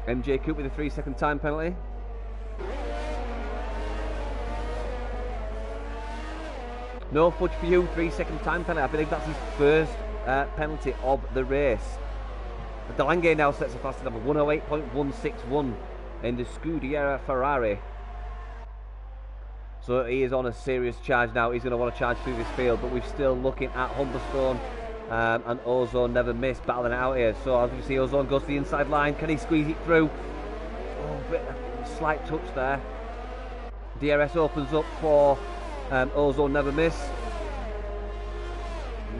MJ Coop with a 3-second time penalty. No fudge for you, 3-second time penalty. I believe that's his first penalty of the race. Delange now sets a fastest number 108.161 in the Scuderia Ferrari. So he is on a serious charge now. He's going to want to charge through this field, but we're still looking at Humberstone and Ozone never missed battling it out here. So as you see, Ozone goes to the inside line. Can he squeeze it through? Oh, a slight touch there. DRS opens up for Ozone never miss.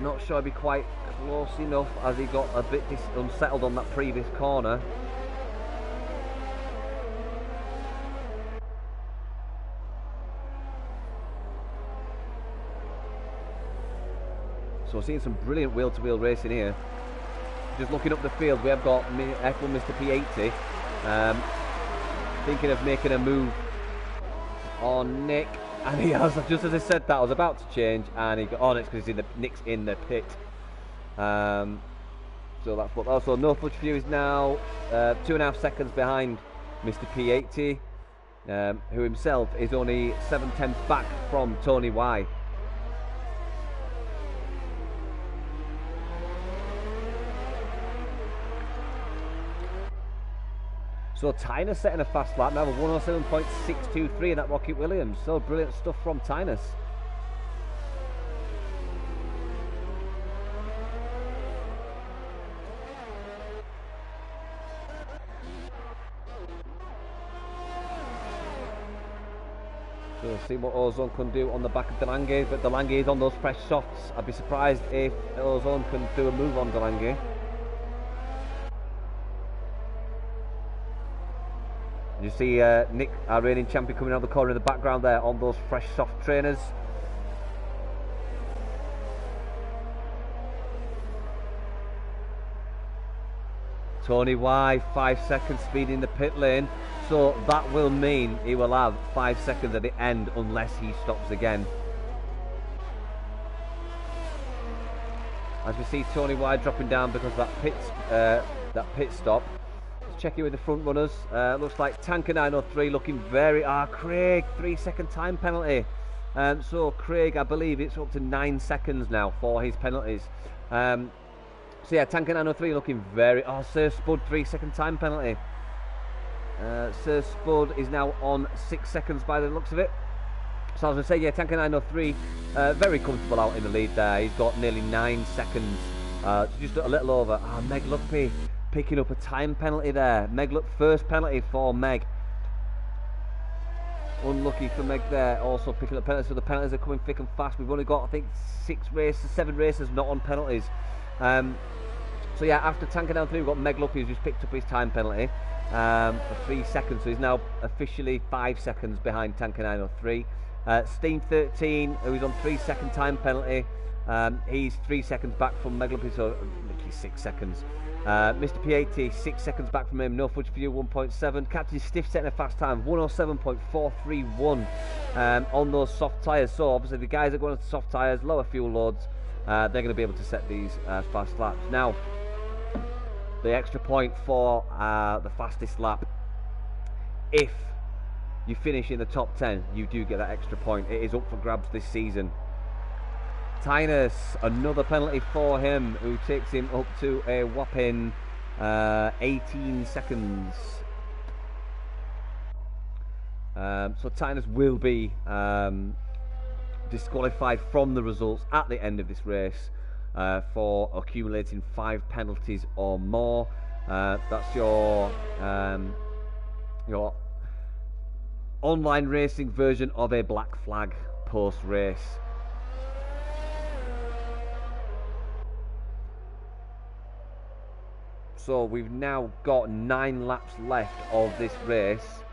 Not sure he'd be quite close enough as he got a bit unsettled on that previous corner. So we're seeing some brilliant wheel-to-wheel racing here. Just looking up the field, we have got F1 Mr. P80 thinking of making a move on Nick, and he has, just as I said that, I was about to change, and he got on it because Nick's in the pit. So that's what. Also, no fudge for you is now 2.5 seconds behind Mr. P80, who himself is only 7/10 back from Tony Y. So Tyner's setting a fast lap now with 107.623 in that Rocket Williams. So brilliant stuff from Tyner's. So see what Ozone can do on the back of Delange, but Delange is on those fresh softs. I'd be surprised if Ozone can do a move on Delange. You see Nick, our reigning champion, coming out of the corner in the background there on those fresh soft trainers. Tony Y, 5 seconds speed in the pit lane. So that will mean he will have 5 seconds at the end unless he stops again. As we see Tony Y dropping down because of that pit stop. Check it with the front runners. Looks like Tanker 903 looking very... Craig, 3-second time penalty. So Craig, I believe it's up to 9 seconds now for his penalties. So yeah, Tanker 903 looking very... Sir Spud, 3-second time penalty. Sir Spud is now on 6 seconds by the looks of it. So I was going to say, yeah, Tanker 903, very comfortable out in the lead there. He's got nearly 9 seconds. Just a little over. Meg Luckby picking up a time penalty there. First penalty for Meg. Unlucky for Meg there. Also picking up penalties. So the penalties are coming thick and fast. We've only got, I think, 7 races not on penalties. So yeah, after Tanker down 3, we've got Meg Luckby who's just picked up his time penalty for 3 seconds. So he's now officially 5 seconds behind Tanker 903. Steen 13, who's on 3-second time penalty. He's 3 seconds back from Meg Luckby, so literally 6 seconds. Mr. P80, 6 seconds back from him. No fudge for you, 1.7. Captain Stiff setting a fast time, 107.431 on those soft tyres. So obviously the guys that go on soft tyres, lower fuel loads, they're going to be able to set these fast laps. Now, the extra point for the fastest lap. If you finish in the top 10, you do get that extra point. It is up for grabs this season. Tynus, another penalty for him, who takes him up to a whopping 18 seconds. So Tynus will be disqualified from the results at the end of this race for accumulating 5 penalties or more. That's your online racing version of a black flag post-race. So we've now got 9 laps left of this race,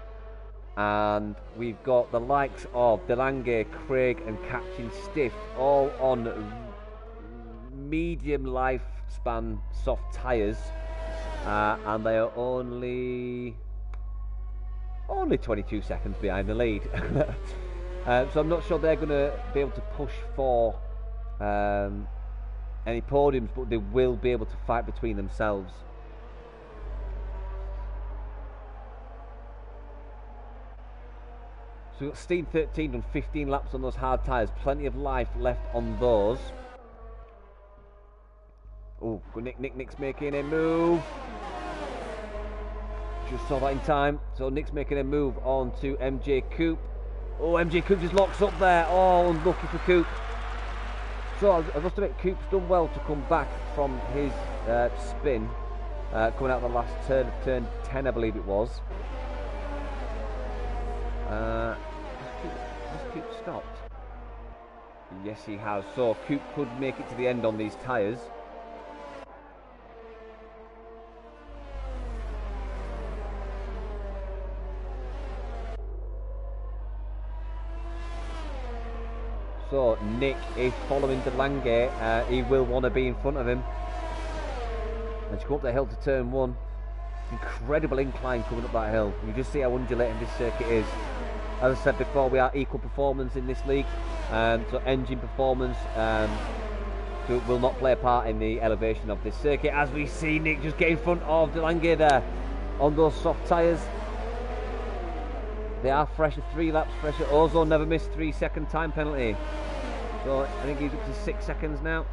and we've got the likes of Delange, Craig and Captain Stiff all on medium lifespan soft tyres, and they are only 22 seconds behind the lead. So I'm not sure they're going to be able to push for any podiums, but they will be able to fight between themselves. So we've got Steam 13 done 15 laps on those hard tyres. Plenty of life left on those. Oh, good Nick's making a move. Just saw that in time. So Nick's making a move on to MJ Coupe. Oh, MJ Coupe just locks up there. Oh, unlucky for Coupe. So I must admit, Coupe's done well to come back from his spin. Coming out the last turn of turn 10, I believe it was. Has Coupe stopped? Yes, he has. So Coupe could make it to the end on these tyres. So Nick is following De Lange. He will want to be in front of him. Let's go up the hill to turn 1. Incredible incline coming up that hill. You just see how undulating this circuit is. As I said before, we are equal performance in this league. So engine performance will not play a part in the elevation of this circuit. As we see Nick just get in front of De Lange there on those soft tyres. They are fresher, 3 laps fresher. Ozone never missed 3-second time penalty. So I think he's up to 6 seconds now.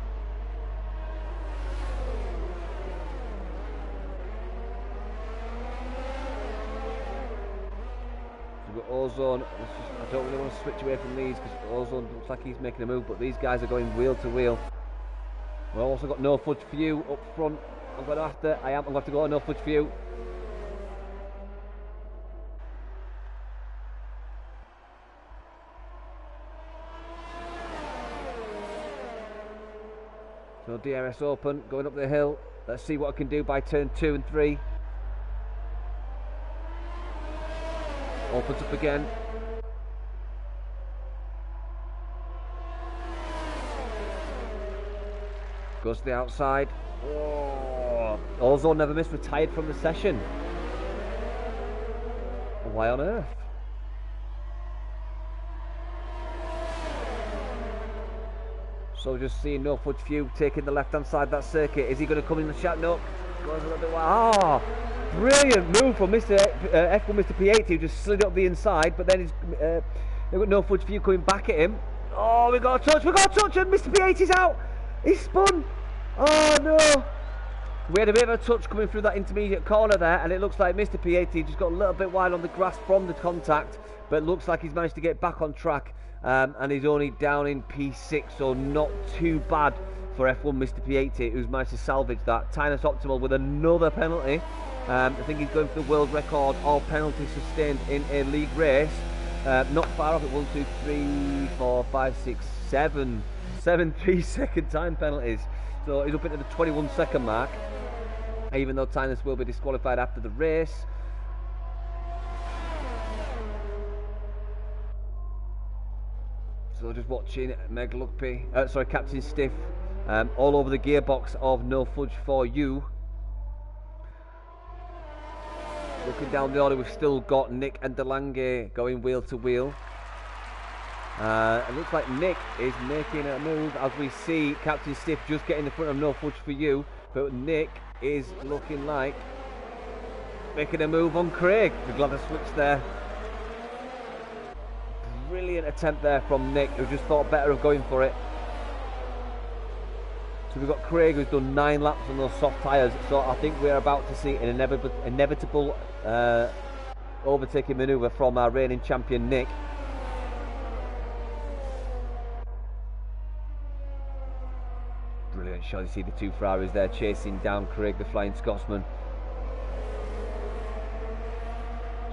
So we've got Ozone. I don't really want to switch away from these because Ozone looks like he's making a move, but these guys are going wheel to wheel. We've also got No Fudge for You up front. I'm going to have to go No Fudge for You. So DRS open, going up the hill. Let's see what I can do by turn 2 and 3. Opens up again. Goes to the outside. Oh, Ozone never missed, retired from the session. Why on earth? So just seeing No Fudge Few taking the left-hand side of that circuit. Is he going to come in the shot? No. Goes a little bit wide. Oh, brilliant move from Mr. F1 Mr. P80 who just slid up the inside, but then they've got No Fudge Few coming back at him. Oh, we got a touch, and Mr. P80's out. He's spun. Oh no. We had a bit of a touch coming through that intermediate corner there, and it looks like Mr. P80 just got a little bit wide on the grass from the contact, but it looks like he's managed to get back on track. And he's only down in P6, so not too bad for F1 Mr. P80, who's managed to salvage that. Tinus Optimal with another penalty. I think he's going for the world record of penalties sustained in a league race. Not far off at 1, 2, 3, 4, 5, 6, 7 3-second time penalties. So he's up into the 21-second mark, even though Tinus will be disqualified after the race. So just watching Meg Luckby, Captain Stiff, all over the gearbox of No Fudge for You. Looking down the order, we've still got Nick and De Lange going wheel to wheel. It looks like Nick is making a move as we see Captain Stiff just getting in front of No Fudge for You, but Nick is looking like making a move on Craig. We're glad to switch there. Brilliant attempt there from Nick, who just thought better of going for it. So we've got Craig, who's done 9 laps on those soft tyres. So I think we're about to see an inevitable overtaking manoeuvre from our reigning champion Nick. Brilliant shot. You see the 2 Ferraris there chasing down Craig, the Flying Scotsman.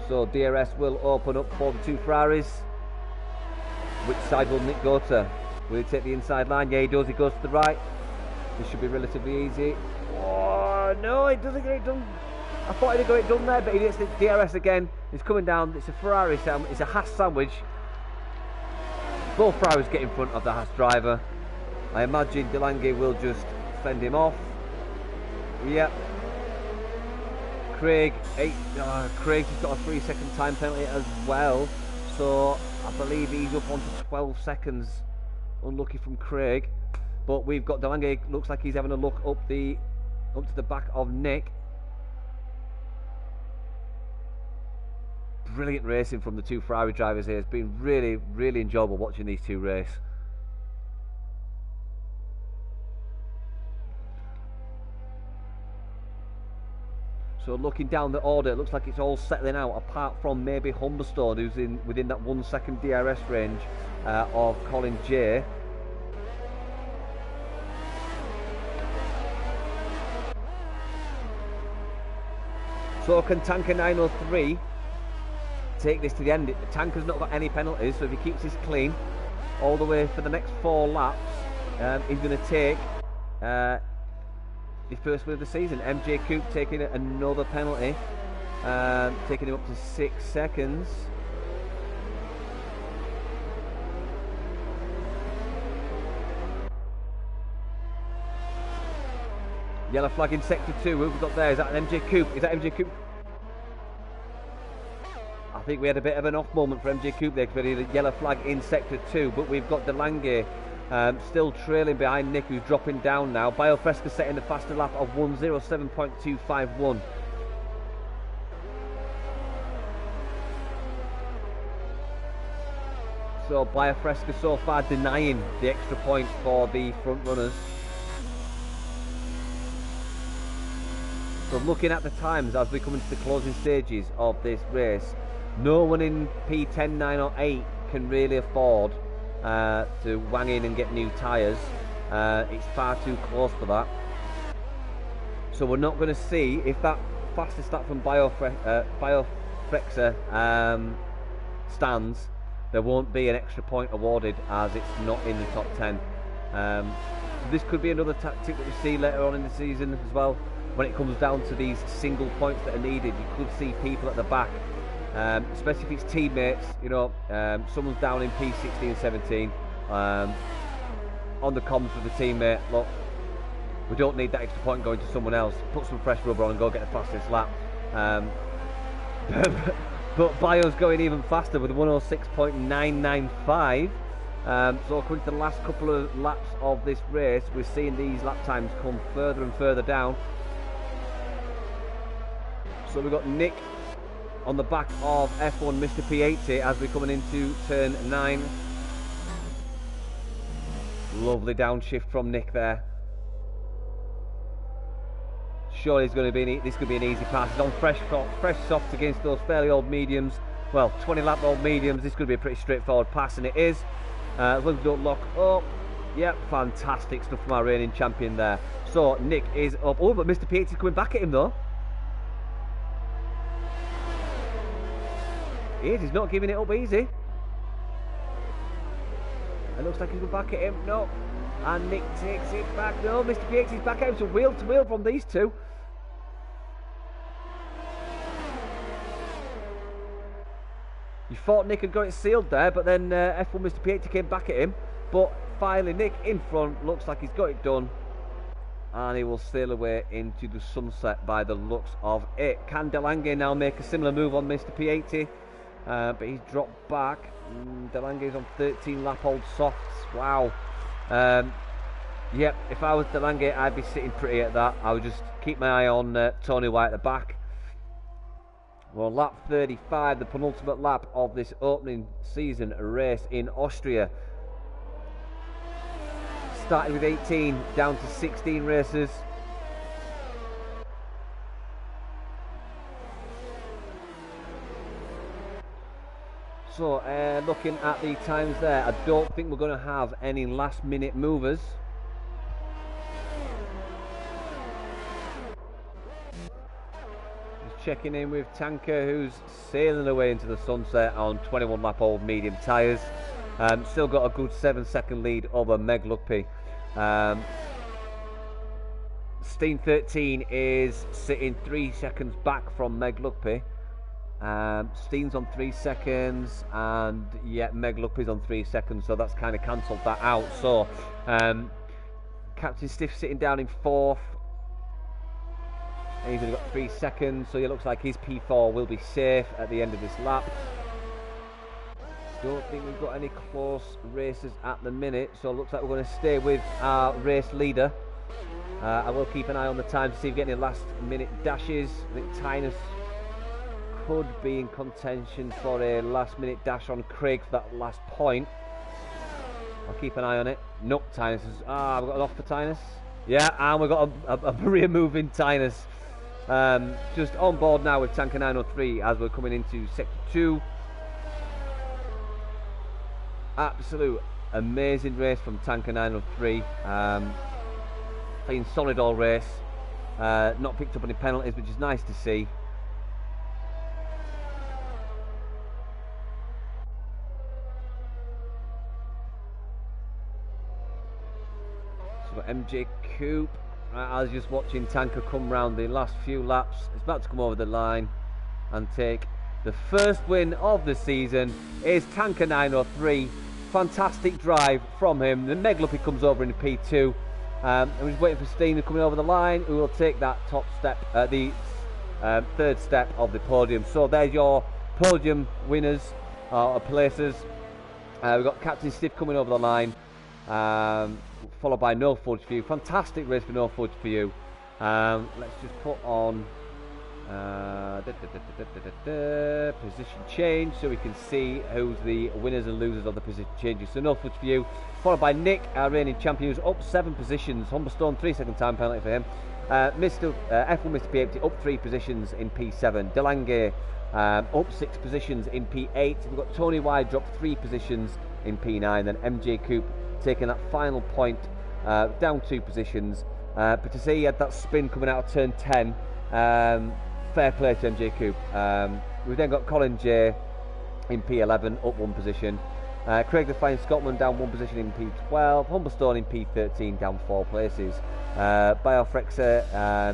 So DRS will open up for the 2 Ferraris. Which side will Nick go to? Will he take the inside line? Yeah, he does. He goes to the right. This should be relatively easy. Oh, no, he doesn't get it done. I thought he'd got it done there, but he gets the DRS again. He's coming down. It's a Ferrari sandwich. It's a Haas sandwich. Both Ferraris get in front of the Haas driver. I imagine De Lange will just fend him off. Yep. Craig's just got a 3-second time penalty as well. So I believe he's up onto 12 seconds. Unlucky from Craig. But we've got De Lange, looks like he's having a look up to the back of Nick. brilliant racing from the two Ferrari drivers here. It's been really, really enjoyable watching these two race. So looking down the order, it looks like it's all settling out, apart from maybe Humberstone, who's within that 1 second DRS range of Colin J. So can Tanker 903 take this to the end? Tanker's not got any penalties, so if he keeps this clean all the way for the next 4 laps, he's going to take his first win of the season. MJ Coupe taking another penalty, taking him up to 6 seconds. Yellow flag in sector 2. Who have we got there? Is that an MJ Coupe? Is that MJ Coupe? I think we had a bit of an off moment for MJ Coupe there because we had a yellow flag in sector 2, but we've got Delange still trailing behind Nick, who's dropping down now. Biofresca setting the faster lap of 1:07.251. So Biofresca so far denying the extra point for the front runners. So looking at the times as we come into the closing stages of this race, no one in P10, 9 or 8 can really afford to wang in and get new tyres. It's far too close for that. So we're not going to see, if that fastest lap from Biofresca stands, there won't be an extra point awarded as it's not in the top 10. So this could be another tactic that we see later on in the season as well. When it comes down to these single points that are needed, you could see people at the back, especially if it's teammates, you know, someone's down in P16 and 17, on the comms with the teammate, look, we don't need that extra point going to someone else, put some fresh rubber on and go get the fastest lap. But Bio's going even faster with 106.995. So according to the last couple of laps of this race, we're seeing these lap times come further and further down. So we've got Nick on the back of F1 Mr. P80 as we're coming into turn 9. Lovely downshift from Nick there. Surely it's going to be this could be an easy pass. He's on fresh softs against those fairly old mediums. Well, 20 lap old mediums. This could be a pretty straightforward pass, and it is. As long as we don't lock up. Yep, fantastic stuff from our reigning champion there. So Nick is up. Oh, but Mr. P80 is coming back at him though. He's not giving it up easy. It looks like he's going back at him. No. And Nick takes it back. No, Mr. P80 is back at him. So wheel to wheel from these two. You thought Nick had got it sealed there, but then F1 Mr. P80 came back at him. But finally Nick in front. Looks like he's got it done. And he will sail away into the sunset by the looks of it. Can Delange now make a similar move on Mr. P80? But he's dropped back. Delange's on 13 lap old softs. Wow. Yep, if I was Delange, I'd be sitting pretty at that. I would just keep my eye on Tony White at the back. Well, lap 35, the penultimate lap of this opening season race in Austria. Started with 18, down to 16 racers. So, looking at the times there, I don't think we're going to have any last minute movers. Just checking in with Tanker, who's sailing away into the sunset on 21 lap old medium tyres. Still got a good 7-second lead over Meg Luckby. Steen 13 is sitting 3 seconds back from Meg Luckby. Steen's on 3 seconds, and yeah, Meg Luckby's on 3 seconds, so that's kind of cancelled that out. So Captain Stiff sitting down in 4th. He's only got 3 seconds, so it looks like his P4 will be safe at the end of this lap. Don't think we've got any close races at the minute, so it looks like we're going to stay with our race leader. I will keep an eye on the time to see if we get any last minute dashes. I think Tynus could be in contention for a last-minute dash on Craig for that last point. I'll keep an eye on it. Nope, Tynus is... we've got an off for Tynus. Yeah, and we've got a rear move in Tynus. Just on board now with Tanker 903 as we're coming into Sector 2. Absolute amazing race from Tanker 903. Playing solid all race. Not picked up any penalties, which is nice to see. So we've got MJ Coupe. I was just watching Tanker come round the last few laps. It's about to come over the line and take the first win of the season. Is Tanker 903. Fantastic drive from him. The Megluppy comes over in P2. And we're just waiting for Steen coming over the line, who will take that top step, the third step of the podium. So there's your podium winners, or placers. We've got Captain Stiff coming over the line, followed by No Fudge for You. Fantastic race for No Fudge for You. Let's just put on position change so we can see who's the winners and losers of the position changes. So No Fudge for You, followed by Nick, our reigning champion, who's up 7 positions. Humberstone, 3-second time penalty for him. F1 Mr. P80 up 3 positions in P7. Delange up 6 positions in P8. We've got Tony Wide dropped 3 positions in P9. Then MJ Coupe taking that final point, down 2 positions. But to see he had that spin coming out of turn 10, fair play to MJ Coupe. We've then got Colin J in P11 up 1 position. Craig the Flying Scotsman down 1 position in P12. Humberstone in P13 down 4 places. Biofrexer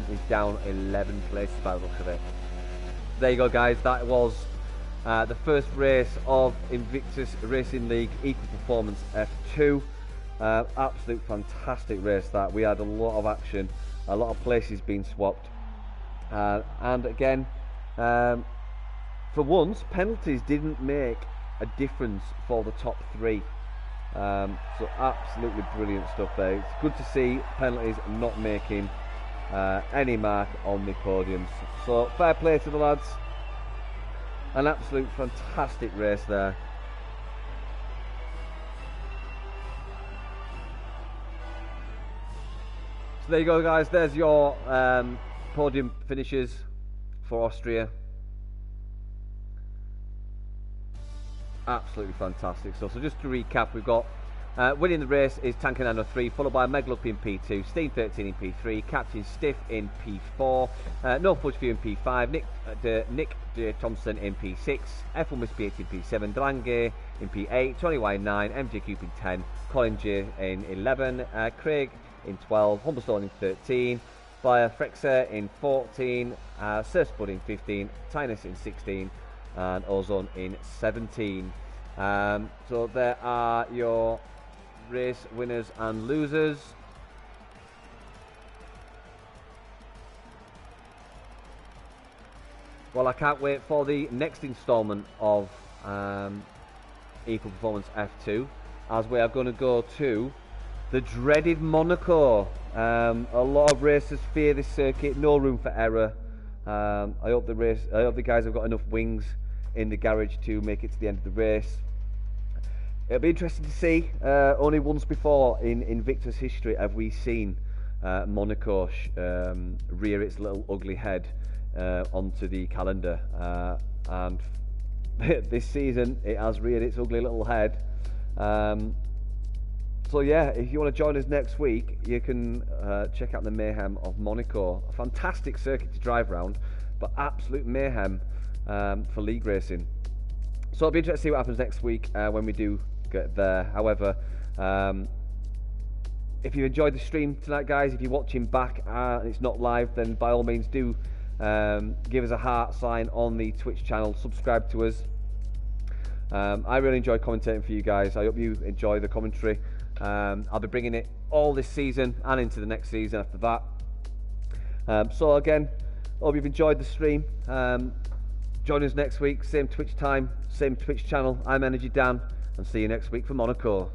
is down 11 places by the looks of it. There you go, guys. That was the first race of Invictus Racing League Equal Performance F2. Absolute fantastic race that. We had a lot of action, a lot of places being swapped. And again, for once, penalties didn't make a difference for the top 3. So absolutely brilliant stuff there. It's good to see penalties not making any mark on the podiums. So fair play to the lads. An absolute fantastic race there. So there you go, guys. There's your podium finishes for Austria. Absolutely fantastic stuff. So just to recap, we've got winning the race is Tanker 903, followed by Megluppy in P2, Steen 13 in P3, Captain Stiff in P4, No Fudge for You in P5, Nick J. Thompson in P6, F1 Miss P8 in P7, Delange in P8, Tony Y in 9, MJ Coupe in 10, Colin J in 11, Craig in 12, Humberstone in 13, Flyer Frexer in 14, Sir Spud in 15, Tynus in 16, and Ozone in 17. So there are your race winners and losers. Well, I can't wait for the next instalment of Equal Performance F2, as we are going to go to the dreaded Monaco. A lot of racers fear this circuit, no room for error. I hope the guys have got enough wings in the garage to make it to the end of the race. It'll be interesting to see. Only once before in Invictus history have we seen Monaco rear its little ugly head onto the calendar, and this season it has reared its ugly little head. So yeah, if you want to join us next week, you can check out the mayhem of Monaco. A fantastic circuit to drive around, but absolute mayhem for league racing. So it'll be interesting to see what happens next week when we do get there. However, if you enjoyed the stream tonight, guys, if you're watching back and it's not live, then by all means do give us a heart sign on the Twitch channel, subscribe to us. I really enjoy commentating for you guys. I hope you enjoy the commentary. I'll be bringing it all this season and into the next season after that. So again, hope you've enjoyed the stream. Join us next week, same Twitch time, same Twitch channel. I'm Energy Dan, and see you next week for Monaco.